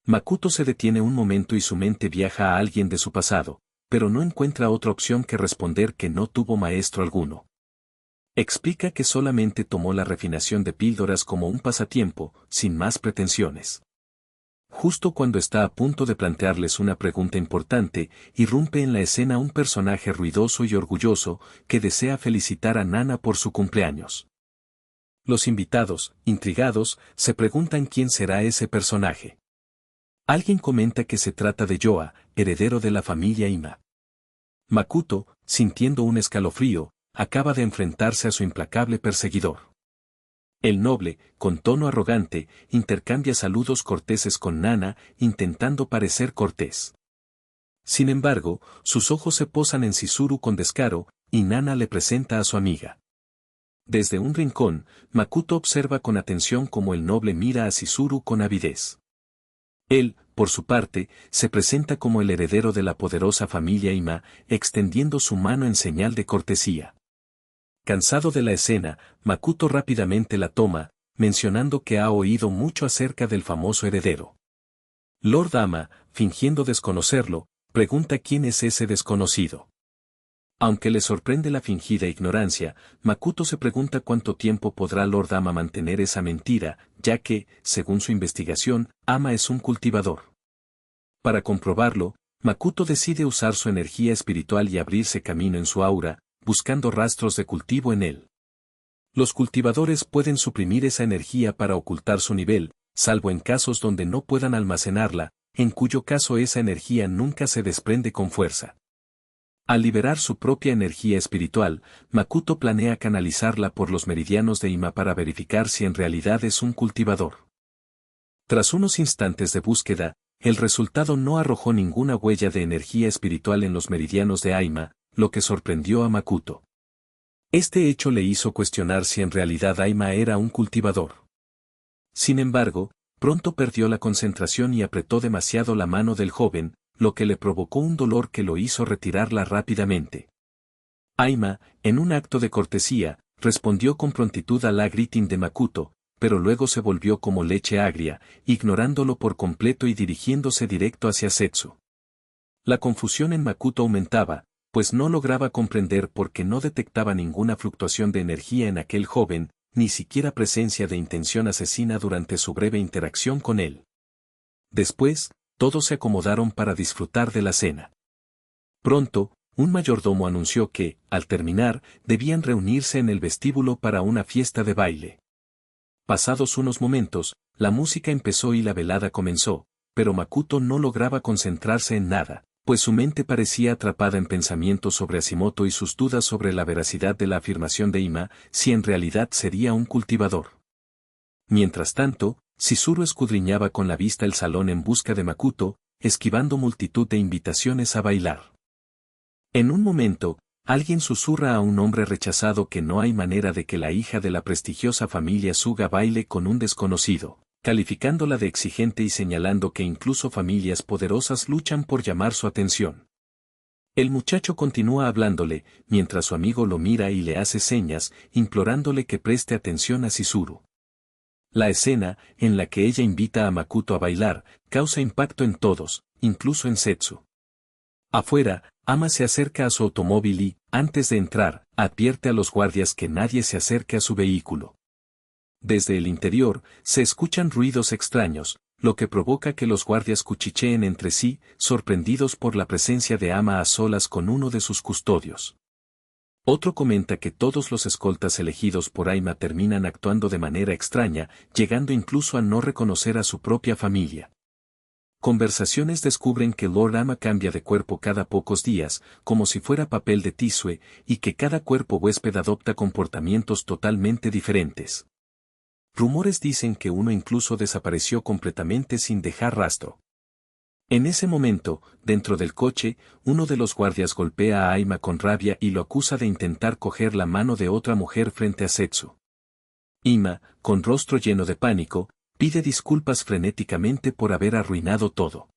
[SPEAKER 1] Makoto se detiene un momento y su mente viaja a alguien de su pasado, pero no encuentra otra opción que responder que no tuvo maestro alguno. Explica que solamente tomó la refinación de píldoras como un pasatiempo, sin más pretensiones. Justo cuando está a punto de plantearles una pregunta importante, irrumpe en la escena un personaje ruidoso y orgulloso que desea felicitar a Nana por su cumpleaños. Los invitados, intrigados, se preguntan quién será ese personaje. Alguien comenta que se trata de Yoa, heredero de la familia Ima. Makoto, sintiendo un escalofrío, acaba de enfrentarse a su implacable perseguidor. El noble, con tono arrogante, intercambia saludos corteses con Nana, intentando parecer cortés. Sin embargo, sus ojos se posan en Chizuru con descaro, y Nana le presenta a su amiga. Desde un rincón, Makoto observa con atención cómo el noble mira a Chizuru con avidez. Él, por su parte, se presenta como el heredero de la poderosa familia Ima, extendiendo su mano en señal de cortesía. Cansado de la escena, Makoto rápidamente la toma, mencionando que ha oído mucho acerca del famoso heredero. Lord Ama, fingiendo desconocerlo, pregunta quién es ese desconocido. Aunque le sorprende la fingida ignorancia, Makoto se pregunta cuánto tiempo podrá Lord Ama mantener esa mentira, ya que, según su investigación, Ama es un cultivador. Para comprobarlo, Makoto decide usar su energía espiritual y abrirse camino en su aura, buscando rastros de cultivo en él. Los cultivadores pueden suprimir esa energía para ocultar su nivel, salvo en casos donde no puedan almacenarla, en cuyo caso esa energía nunca se desprende con fuerza. Al liberar su propia energía espiritual, Makoto planea canalizarla por los meridianos de Ima para verificar si en realidad es un cultivador. Tras unos instantes de búsqueda, el resultado no arrojó ninguna huella de energía espiritual en los meridianos de Aima, lo que sorprendió a Makoto. Este hecho le hizo cuestionar si en realidad Aima era un cultivador. Sin embargo, pronto perdió la concentración y apretó demasiado la mano del joven, lo que le provocó un dolor que lo hizo retirarla rápidamente. Aima, en un acto de cortesía, respondió con prontitud a la greeting de Makoto, pero luego se volvió como leche agria, ignorándolo por completo y dirigiéndose directo hacia Setsu. La confusión en Makoto aumentaba, pues no lograba comprender por qué no detectaba ninguna fluctuación de energía en aquel joven, ni siquiera presencia de intención asesina durante su breve interacción con él. Después, todos se acomodaron para disfrutar de la cena. Pronto, un mayordomo anunció que, al terminar, debían reunirse en el vestíbulo para una fiesta de baile. Pasados unos momentos, la música empezó y la velada comenzó, pero Makoto no lograba concentrarse en nada, pues su mente parecía atrapada en pensamientos sobre Hashimoto y sus dudas sobre la veracidad de la afirmación de Ima, si en realidad sería un cultivador. Mientras tanto, Chizuru escudriñaba con la vista el salón en busca de Makoto, esquivando multitud de invitaciones a bailar. En un momento, alguien susurra a un hombre rechazado que no hay manera de que la hija de la prestigiosa familia Suga baile con un desconocido, calificándola de exigente y señalando que incluso familias poderosas luchan por llamar su atención. El muchacho continúa hablándole, mientras su amigo lo mira y le hace señas, implorándole que preste atención a Chizuru. La escena, en la que ella invita a Makoto a bailar, causa impacto en todos, incluso en Setsu. Afuera, Ama se acerca a su automóvil y, antes de entrar, advierte a los guardias que nadie se acerque a su vehículo. Desde el interior, se escuchan ruidos extraños, lo que provoca que los guardias cuchicheen entre sí, sorprendidos por la presencia de Ama a solas con uno de sus custodios. Otro comenta que todos los escoltas elegidos por Aima terminan actuando de manera extraña, llegando incluso a no reconocer a su propia familia. Conversaciones descubren que Lord Ama cambia de cuerpo cada pocos días, como si fuera papel de tisue, y que cada cuerpo huésped adopta comportamientos totalmente diferentes. Rumores dicen que uno incluso desapareció completamente sin dejar rastro. En ese momento, dentro del coche, uno de los guardias golpea a Aima con rabia y lo acusa de intentar coger la mano de otra mujer frente a Setsu. Ima, con rostro lleno de pánico, pide disculpas frenéticamente por haber arruinado todo.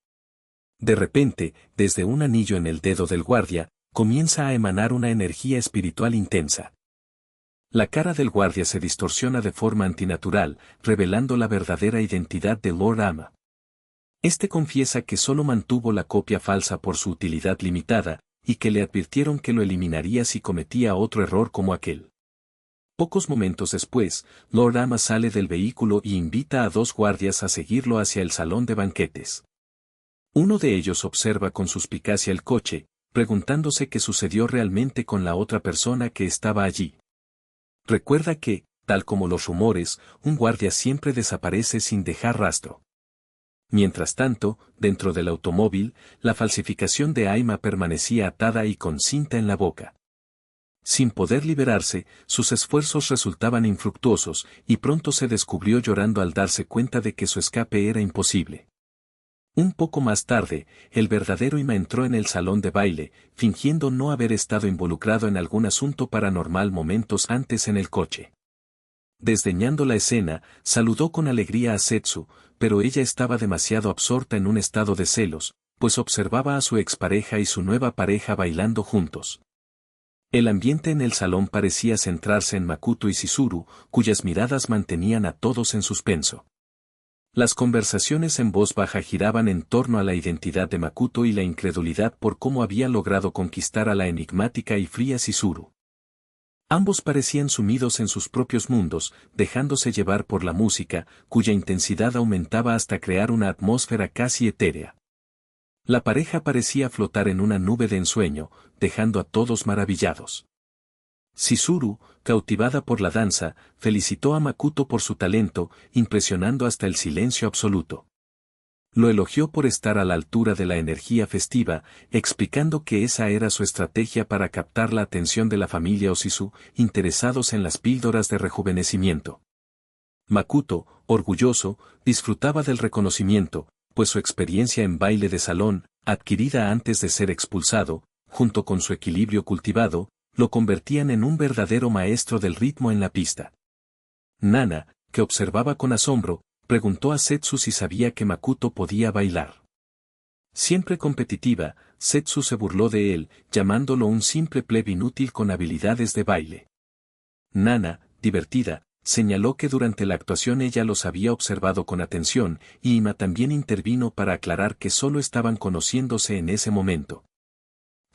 [SPEAKER 1] De repente, desde un anillo en el dedo del guardia, comienza a emanar una energía espiritual intensa. La cara del guardia se distorsiona de forma antinatural, revelando la verdadera identidad de Lord Ama. Este confiesa que solo mantuvo la copia falsa por su utilidad limitada, y que le advirtieron que lo eliminaría si cometía otro error como aquel. Pocos momentos después, Lord Ama sale del vehículo y invita a 2 guardias a seguirlo hacia el salón de banquetes. Uno de ellos observa con suspicacia el coche, preguntándose qué sucedió realmente con la otra persona que estaba allí. Recuerda que, tal como los rumores, un guardia siempre desaparece sin dejar rastro. Mientras tanto, dentro del automóvil, la falsificación de Aima permanecía atada y con cinta en la boca. Sin poder liberarse, sus esfuerzos resultaban infructuosos, y pronto se descubrió llorando al darse cuenta de que su escape era imposible. Un poco más tarde, el verdadero Ima entró en el salón de baile, fingiendo no haber estado involucrado en algún asunto paranormal momentos antes en el coche. Desdeñando la escena, saludó con alegría a Setsu, pero ella estaba demasiado absorta en un estado de celos, pues observaba a su expareja y su nueva pareja bailando juntos. El ambiente en el salón parecía centrarse en Makoto y Chizuru, cuyas miradas mantenían a todos en suspenso. Las conversaciones en voz baja giraban en torno a la identidad de Makoto y la incredulidad por cómo había logrado conquistar a la enigmática y fría Chizuru. Ambos parecían sumidos en sus propios mundos, dejándose llevar por la música, cuya intensidad aumentaba hasta crear una atmósfera casi etérea. La pareja parecía flotar en una nube de ensueño, dejando a todos maravillados. Chizuru, cautivada por la danza, felicitó a Makoto por su talento, impresionando hasta el silencio absoluto. Lo elogió por estar a la altura de la energía festiva, explicando que esa era su estrategia para captar la atención de la familia Osisu, interesados en las píldoras de rejuvenecimiento. Makoto, orgulloso, disfrutaba del reconocimiento, pues su experiencia en baile de salón, adquirida antes de ser expulsado, junto con su equilibrio cultivado, lo convertían en un verdadero maestro del ritmo en la pista. Nana, que observaba con asombro, preguntó a Setsu si sabía que Makoto podía bailar. Siempre competitiva, Setsu se burló de él, llamándolo un simple plebe inútil con habilidades de baile. Nana, divertida, señaló que durante la actuación ella los había observado con atención, y Ima también intervino para aclarar que solo estaban conociéndose en ese momento.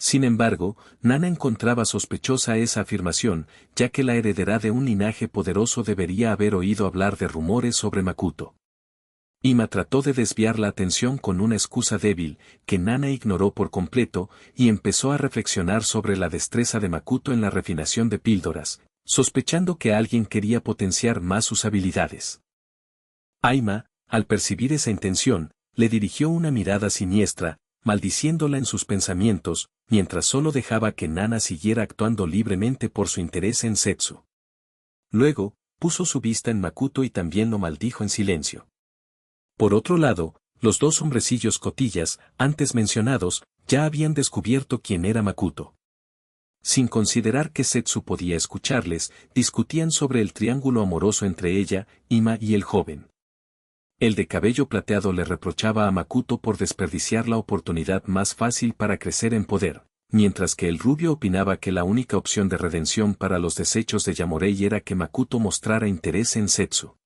[SPEAKER 1] Sin embargo, Nana encontraba sospechosa esa afirmación, ya que la heredera de un linaje poderoso debería haber oído hablar de rumores sobre Makoto. Ima trató de desviar la atención con una excusa débil, que Nana ignoró por completo, y empezó a reflexionar sobre la destreza de Makoto en la refinación de píldoras, sospechando que alguien quería potenciar más sus habilidades. Aima, al percibir esa intención, le dirigió una mirada siniestra, maldiciéndola en sus pensamientos, mientras solo dejaba que Nana siguiera actuando libremente por su interés en Setsu. Luego, puso su vista en Makoto y también lo maldijo en silencio. Por otro lado, los 2 hombrecillos cotillas, antes mencionados, ya habían descubierto quién era Makoto. Sin considerar que Setsu podía escucharles, discutían sobre el triángulo amoroso entre ella, Ima y el joven. El de cabello plateado le reprochaba a Makoto por desperdiciar la oportunidad más fácil para crecer en poder, mientras que el rubio opinaba que la única opción de redención para los desechos de Yamorei era que Makoto mostrara interés en Setsu.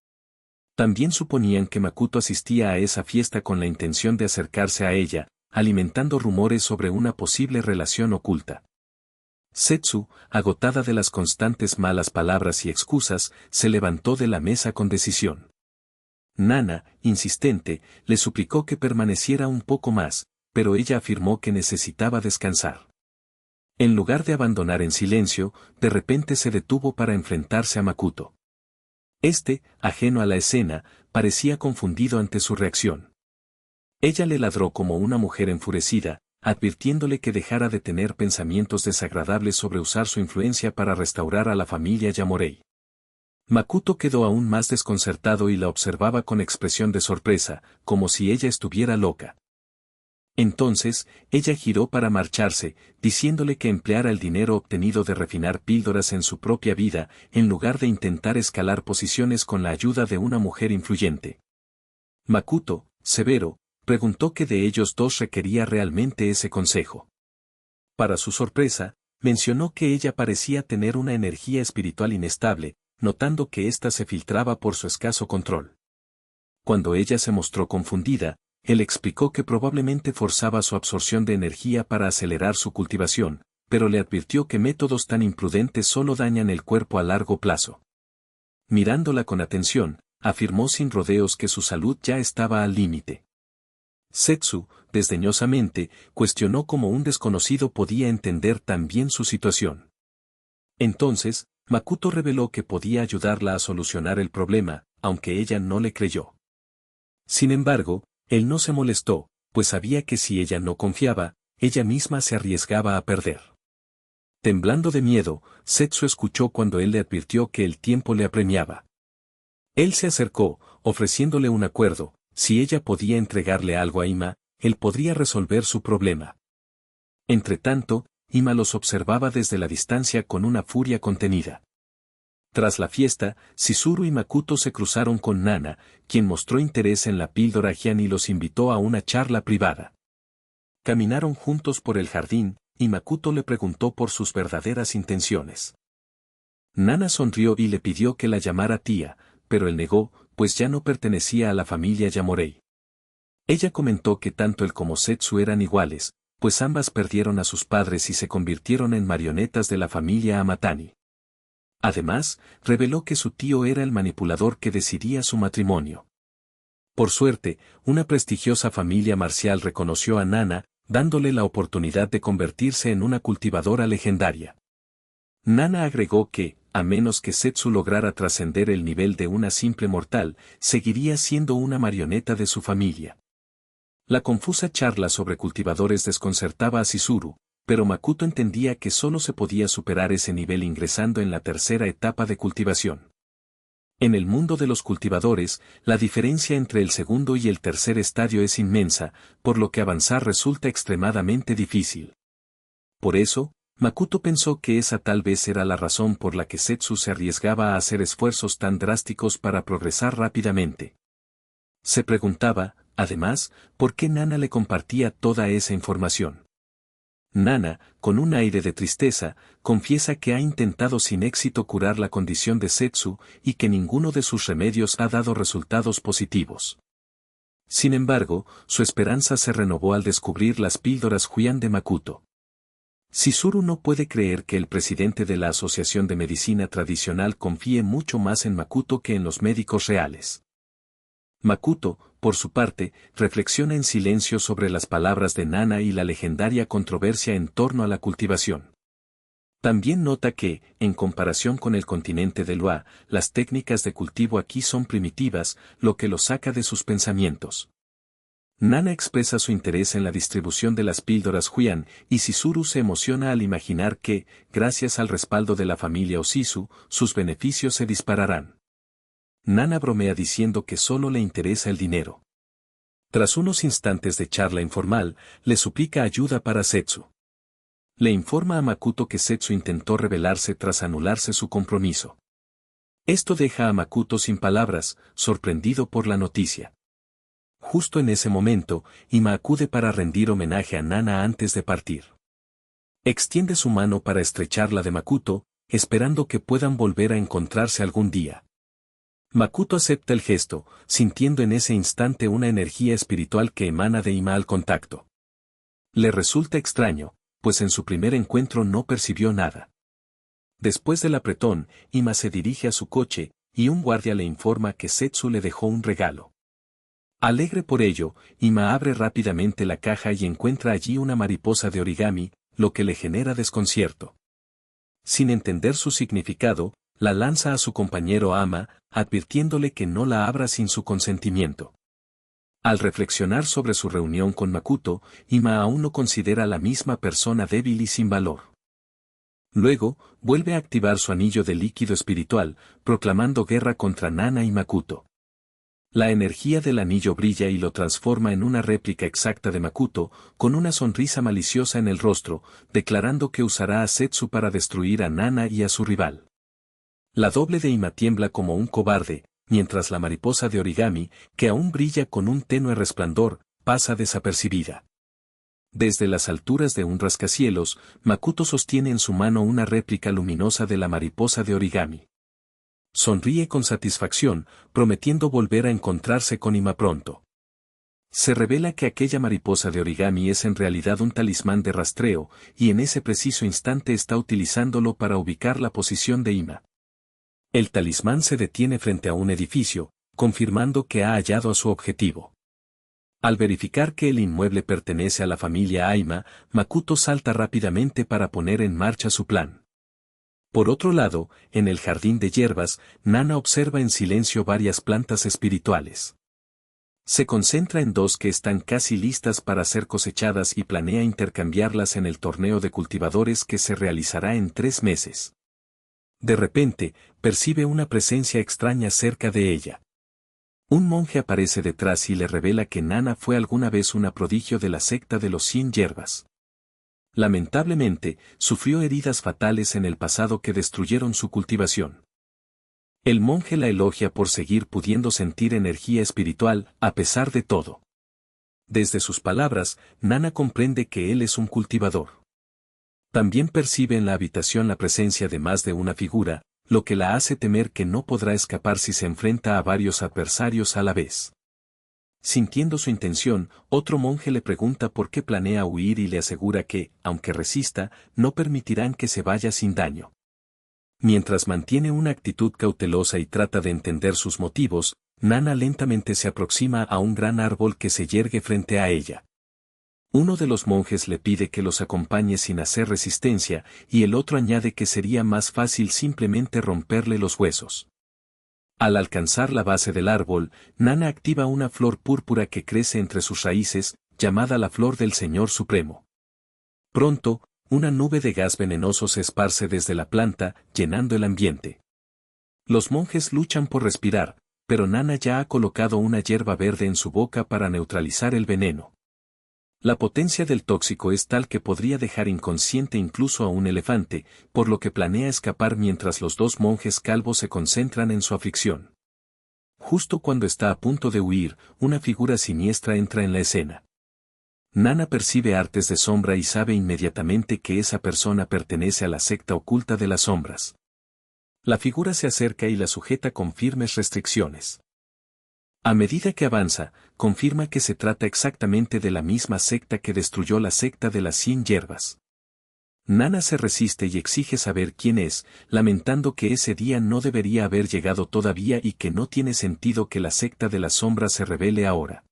[SPEAKER 1] También suponían que Makoto asistía a esa fiesta con la intención de acercarse a ella, alimentando rumores sobre una posible relación oculta. Setsu, agotada de las constantes malas palabras y excusas, se levantó de la mesa con decisión. Nana, insistente, le suplicó que permaneciera un poco más, pero ella afirmó que necesitaba descansar. En lugar de abandonar en silencio, de repente se detuvo para enfrentarse a Makoto. Este, ajeno a la escena, parecía confundido ante su reacción. Ella le ladró como una mujer enfurecida, advirtiéndole que dejara de tener pensamientos desagradables sobre usar su influencia para restaurar a la familia Yamorei. Makoto quedó aún más desconcertado y la observaba con expresión de sorpresa, como si ella estuviera loca. Entonces, ella giró para marcharse, diciéndole que empleara el dinero obtenido de refinar píldoras en su propia vida, en lugar de intentar escalar posiciones con la ayuda de una mujer influyente. Makoto, severo, preguntó qué de ellos dos requería realmente ese consejo. Para su sorpresa, mencionó que ella parecía tener una energía espiritual inestable, notando que ésta se filtraba por su escaso control. Cuando ella se mostró confundida, él explicó que probablemente forzaba su absorción de energía para acelerar su cultivación, pero le advirtió que métodos tan imprudentes solo dañan el cuerpo a largo plazo. Mirándola con atención, afirmó sin rodeos que su salud ya estaba al límite. Setsu, desdeñosamente, cuestionó cómo un desconocido podía entender tan bien su situación. Entonces, Makoto reveló que podía ayudarla a solucionar el problema, aunque ella no le creyó. Sin embargo, él no se molestó, pues sabía que si ella no confiaba, ella misma se arriesgaba a perder. Temblando de miedo, Setsu escuchó cuando él le advirtió que el tiempo le apremiaba. Él se acercó, ofreciéndole un acuerdo: si ella podía entregarle algo a Ima, él podría resolver su problema. Entretanto, Ima los observaba desde la distancia con una furia contenida. Tras la fiesta, Chizuru y Makoto se cruzaron con Nana, quien mostró interés en la píldora Hyan y los invitó a una charla privada. Caminaron juntos por el jardín, y Makoto le preguntó por sus verdaderas intenciones. Nana sonrió y le pidió que la llamara tía, pero él negó, pues ya no pertenecía a la familia Yamorei. Ella comentó que tanto él como Setsu eran iguales, pues ambas perdieron a sus padres y se convirtieron en marionetas de la familia Amatani. Además, reveló que su tío era el manipulador que decidía su matrimonio. Por suerte, una prestigiosa familia marcial reconoció a Nana, dándole la oportunidad de convertirse en una cultivadora legendaria. Nana agregó que, a menos que Setsu lograra trascender el nivel de una simple mortal, seguiría siendo una marioneta de su familia. La confusa charla sobre cultivadores desconcertaba a Chizuru, pero Makoto entendía que solo se podía superar ese nivel ingresando en la tercera etapa de cultivación. En el mundo de los cultivadores, la diferencia entre el segundo y el tercer estadio es inmensa, por lo que avanzar resulta extremadamente difícil. Por eso, Makoto pensó que esa tal vez era la razón por la que Setsu se arriesgaba a hacer esfuerzos tan drásticos para progresar rápidamente. Se preguntaba, además, por qué Nana le compartía toda esa información. Nana, con un aire de tristeza, confiesa que ha intentado sin éxito curar la condición de Setsu y que ninguno de sus remedios ha dado resultados positivos. Sin embargo, su esperanza se renovó al descubrir las píldoras Hyan de Makoto. Chizuru no puede creer que el presidente de la Asociación de Medicina Tradicional confíe mucho más en Makoto que en los médicos reales. Makoto, por su parte, reflexiona en silencio sobre las palabras de Nana y la legendaria controversia en torno a la cultivación. También nota que, en comparación con el continente de Lua, las técnicas de cultivo aquí son primitivas, lo que lo saca de sus pensamientos. Nana expresa su interés en la distribución de las píldoras Hyan, y Chizuru se emociona al imaginar que, gracias al respaldo de la familia Osisu, sus beneficios se dispararán. Nana bromea diciendo que solo le interesa el dinero. Tras unos instantes de charla informal, le suplica ayuda para Setsu. Le informa a Makoto que Setsu intentó rebelarse tras anularse su compromiso. Esto deja a Makoto sin palabras, sorprendido por la noticia. Justo en ese momento, Ima acude para rendir homenaje a Nana antes de partir. Extiende su mano para estrechar la de Makoto, esperando que puedan volver a encontrarse algún día. Makoto acepta el gesto, sintiendo en ese instante una energía espiritual que emana de Ima al contacto. Le resulta extraño, pues en su primer encuentro no percibió nada. Después del apretón, Ima se dirige a su coche, y un guardia le informa que Setsu le dejó un regalo. Alegre por ello, Ima abre rápidamente la caja y encuentra allí una mariposa de origami, lo que le genera desconcierto. Sin entender su significado, la lanza a su compañero Ama, advirtiéndole que no la abra sin su consentimiento. Al reflexionar sobre su reunión con Makoto, Ima aún lo considera la misma persona débil y sin valor. Luego, vuelve a activar su anillo de líquido espiritual, proclamando guerra contra Nana y Makuto. La energía del anillo brilla y lo transforma en una réplica exacta de Makuto, con una sonrisa maliciosa en el rostro, declarando que usará a Setsu para destruir a Nana y a su rival. La doble de Ima tiembla como un cobarde, mientras la mariposa de origami, que aún brilla con un tenue resplandor, pasa desapercibida. Desde las alturas de un rascacielos, Makuto sostiene en su mano una réplica luminosa de la mariposa de origami. Sonríe con satisfacción, prometiendo volver a encontrarse con Ima pronto. Se revela que aquella mariposa de origami es en realidad un talismán de rastreo, y en ese preciso instante está utilizándolo para ubicar la posición de Ima. El talismán se detiene frente a un edificio, confirmando que ha hallado a su objetivo. Al verificar que el inmueble pertenece a la familia Aima, Makuto salta rápidamente para poner en marcha su plan. Por otro lado, en el jardín de hierbas, Nana observa en silencio varias plantas espirituales. Se concentra en dos que están casi listas para ser cosechadas y planea intercambiarlas en el torneo de cultivadores que se realizará en 3 meses. De repente, percibe una presencia extraña cerca de ella. Un monje aparece detrás y le revela que Nana fue alguna vez una prodigio de la secta de los 100 hierbas. Lamentablemente, sufrió heridas fatales en el pasado que destruyeron su cultivación. El monje la elogia por seguir pudiendo sentir energía espiritual, a pesar de todo. Desde sus palabras, Nana comprende que él es un cultivador. También percibe en la habitación la presencia de más de una figura, lo que la hace temer que no podrá escapar si se enfrenta a varios adversarios a la vez. Sintiendo su intención, otro monje le pregunta por qué planea huir y le asegura que, aunque resista, no permitirán que se vaya sin daño. Mientras mantiene una actitud cautelosa y trata de entender sus motivos, Nana lentamente se aproxima a un gran árbol que se yergue frente a ella. Uno de los monjes le pide que los acompañe sin hacer resistencia, y el otro añade que sería más fácil simplemente romperle los huesos. Al alcanzar la base del árbol, Nana activa una flor púrpura que crece entre sus raíces, llamada la flor del Señor Supremo. Pronto, una nube de gas venenoso se esparce desde la planta, llenando el ambiente. Los monjes luchan por respirar, pero Nana ya ha colocado una hierba verde en su boca para neutralizar el veneno. La potencia del tóxico es tal que podría dejar inconsciente incluso a un elefante, por lo que planea escapar mientras los dos monjes calvos se concentran en su aflicción. Justo cuando está a punto de huir, una figura siniestra entra en la escena. Nana percibe artes de sombra y sabe inmediatamente que esa persona pertenece a la secta oculta de las sombras. La figura se acerca y la sujeta con firmes restricciones. A medida que avanza, confirma que se trata exactamente de la misma secta que destruyó la secta de las 100 hierbas. Nana se resiste y exige saber quién es, lamentando que ese día no debería haber llegado todavía y que no tiene sentido que la secta de las sombras se revele ahora.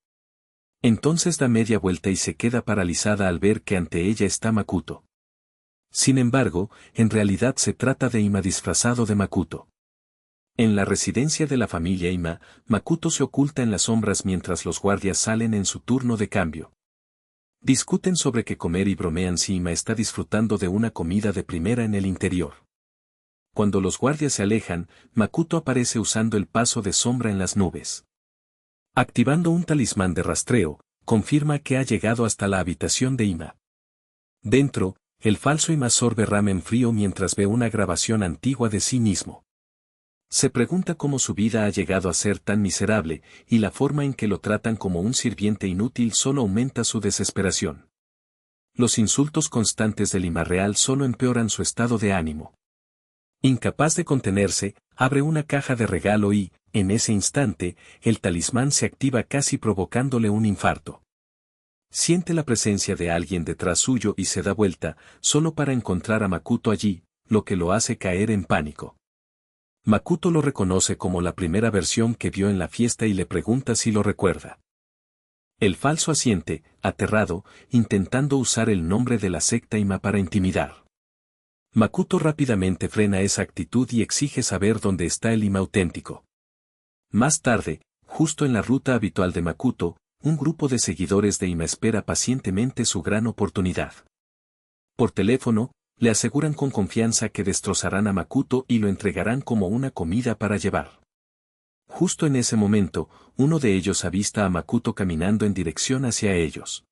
[SPEAKER 1] Entonces da media vuelta y se queda paralizada al ver que ante ella está Makuto. Sin embargo, en realidad se trata de Ima disfrazado de Makuto. En la residencia de la familia Ima, Makuto se oculta en las sombras mientras los guardias salen en su turno de cambio. Discuten sobre qué comer y bromean si Ima está disfrutando de una comida de primera en el interior. Cuando los guardias se alejan, Makuto aparece usando el paso de sombra en las nubes. Activando un talismán de rastreo, confirma que ha llegado hasta la habitación de Ima. Dentro, el falso Ima sorbe ramen frío mientras ve una grabación antigua de sí mismo. Se pregunta cómo su vida ha llegado a ser tan miserable, y la forma en que lo tratan como un sirviente inútil solo aumenta su desesperación. Los insultos constantes del Ima real solo empeoran su estado de ánimo. Incapaz de contenerse, abre una caja de regalo y, en ese instante, el talismán se activa casi provocándole un infarto. Siente la presencia de alguien detrás suyo y se da vuelta, solo para encontrar a Makuto allí, lo que lo hace caer en pánico. Makuto lo reconoce como la primera versión que vio en la fiesta y le pregunta si lo recuerda. El falso asiente, aterrado, intentando usar el nombre de la secta Ima para intimidar. Makuto rápidamente frena esa actitud y exige saber dónde está el Ima auténtico. Más tarde, justo en la ruta habitual de Makuto, un grupo de seguidores de Ima espera pacientemente su gran oportunidad. Por teléfono, Le aseguran con confianza que destrozarán a Makoto y lo entregarán como una comida para llevar. Justo en ese momento, uno de ellos avista a Makoto caminando en dirección hacia ellos.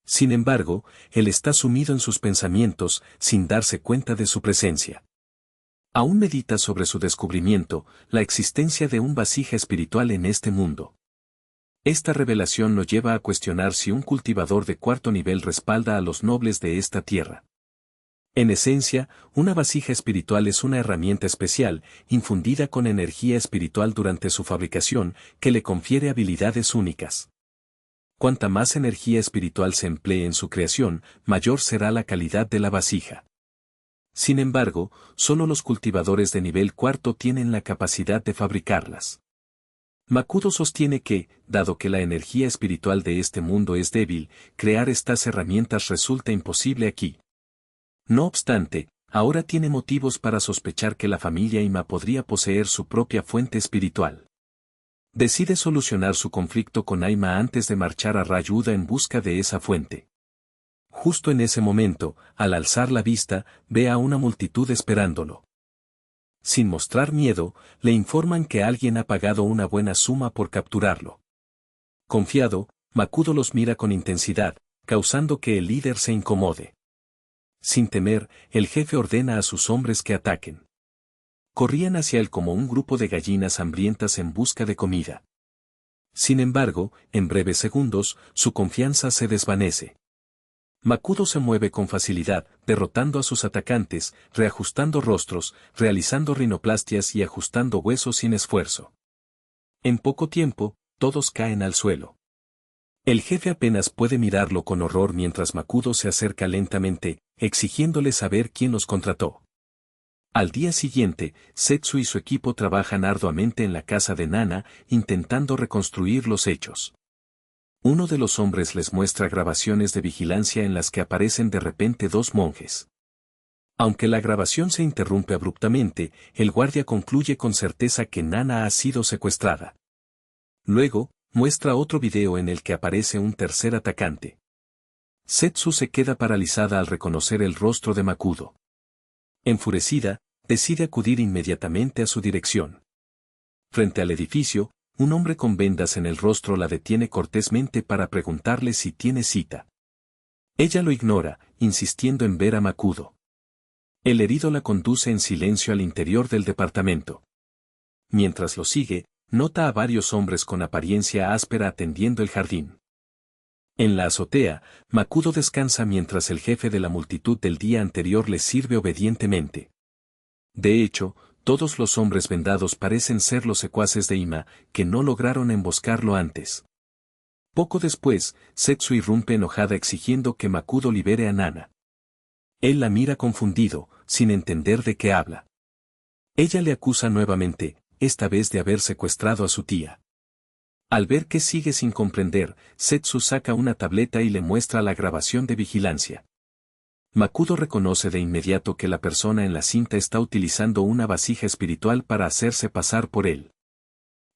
[SPEAKER 1] Sin embargo, él está sumido en sus pensamientos, sin darse cuenta de su presencia. Aún medita sobre su descubrimiento, la existencia de un vasija espiritual en este mundo. Esta revelación lo lleva a cuestionar si un cultivador de cuarto nivel respalda a los nobles de esta tierra. En esencia, una vasija espiritual es una herramienta especial, infundida con energía espiritual durante su fabricación, que le confiere habilidades únicas. Cuanta más energía espiritual se emplee en su creación, mayor será la calidad de la vasija. Sin embargo, solo los cultivadores de nivel cuarto tienen la capacidad de fabricarlas. Makoto sostiene que, dado que la energía espiritual de este mundo es débil, crear estas herramientas resulta imposible aquí. No obstante, ahora tiene motivos para sospechar que la familia Ima podría poseer su propia fuente espiritual. Decide solucionar su conflicto con Aima antes de marchar a Rayuda en busca de esa fuente. Justo en ese momento, al alzar la vista, ve a una multitud esperándolo. Sin mostrar miedo, le informan que alguien ha pagado una buena suma por capturarlo. Confiado, Makoto los mira con intensidad, causando que el líder se incomode. Sin temer, el jefe ordena a sus hombres que ataquen. Corrían hacia él como un grupo de gallinas hambrientas en busca de comida. Sin embargo, en breves segundos, su confianza se desvanece. Makoto se mueve con facilidad, derrotando a sus atacantes, reajustando rostros, realizando rinoplastias y ajustando huesos sin esfuerzo. En poco tiempo, todos caen al suelo. El jefe apenas puede mirarlo con horror mientras Makoto se acerca lentamente, exigiéndole saber quién los contrató. Al día siguiente, Setsu y su equipo trabajan arduamente en la casa de Nana, intentando reconstruir los hechos. Uno de los hombres les muestra grabaciones de vigilancia en las que aparecen de repente dos monjes. Aunque la grabación se interrumpe abruptamente, el guardia concluye con certeza que Nana ha sido secuestrada. Luego, muestra otro video en el que aparece un tercer atacante. Setsu se queda paralizada al reconocer el rostro de Makoto. Enfurecida, decide acudir inmediatamente a su dirección. Frente al edificio, un hombre con vendas en el rostro la detiene cortésmente para preguntarle si tiene cita. Ella lo ignora, insistiendo en ver a Makoto. El herido la conduce en silencio al interior del departamento. Mientras lo sigue, nota a varios hombres con apariencia áspera atendiendo el jardín. En la azotea, Makoto descansa mientras el jefe de la multitud del día anterior le sirve obedientemente. De hecho, todos los hombres vendados parecen ser los secuaces de Ima, que no lograron emboscarlo antes. Poco después, Setsu irrumpe enojada exigiendo que Makoto libere a Nana. Él la mira confundido, sin entender de qué habla. Ella le acusa nuevamente, esta vez de haber secuestrado a su tía. Al ver que sigue sin comprender, Setsu saca una tableta y le muestra la grabación de vigilancia. Makoto reconoce de inmediato que la persona en la cinta está utilizando una vasija espiritual para hacerse pasar por él.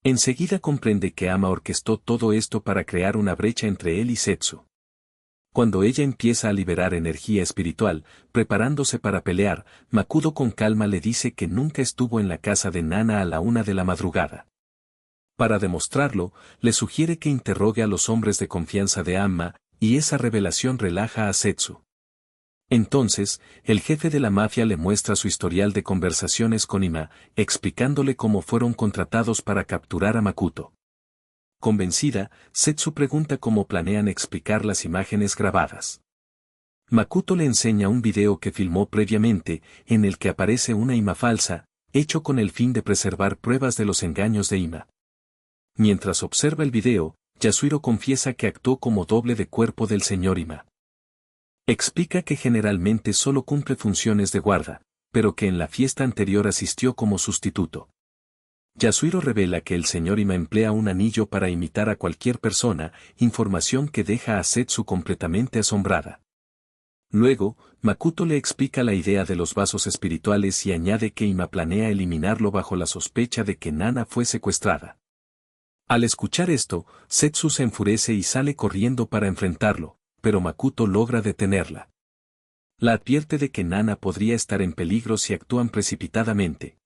[SPEAKER 1] Enseguida comprende que Ama orquestó todo esto para crear una brecha entre él y Setsu. Cuando ella empieza a liberar energía espiritual, preparándose para pelear, Makoto con calma le dice que nunca estuvo en la casa de Nana a la 1 de la madrugada. Para demostrarlo, le sugiere que interrogue a los hombres de confianza de Amma, y esa revelación relaja a Setsu. Entonces, el jefe de la mafia le muestra su historial de conversaciones con Ima, explicándole cómo fueron contratados para capturar a Makoto. Convencida, Setsu pregunta cómo planean explicar las imágenes grabadas. Makoto le enseña un video que filmó previamente, en el que aparece una Ima falsa, hecho con el fin de preservar pruebas de los engaños de Ima. Mientras observa el video, Yasuhiro confiesa que actuó como doble de cuerpo del señor Ima. Explica que generalmente solo cumple funciones de guarda, pero que en la fiesta anterior asistió como sustituto. Yasuhiro revela que el señor Ima emplea un anillo para imitar a cualquier persona, información que deja a Setsu completamente asombrada. Luego, Makoto le explica la idea de los vasos espirituales y añade que Ima planea eliminarlo bajo la sospecha de que Nana fue secuestrada. Al escuchar esto, Setsu se enfurece y sale corriendo para enfrentarlo, pero Makoto logra detenerla. La advierte de que Nana podría estar en peligro si actúan precipitadamente.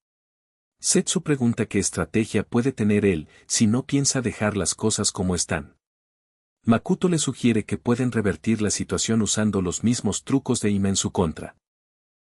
[SPEAKER 1] Setsu pregunta qué estrategia puede tener él si no piensa dejar las cosas como están. Makoto le sugiere que pueden revertir la situación usando los mismos trucos de Ime en su contra.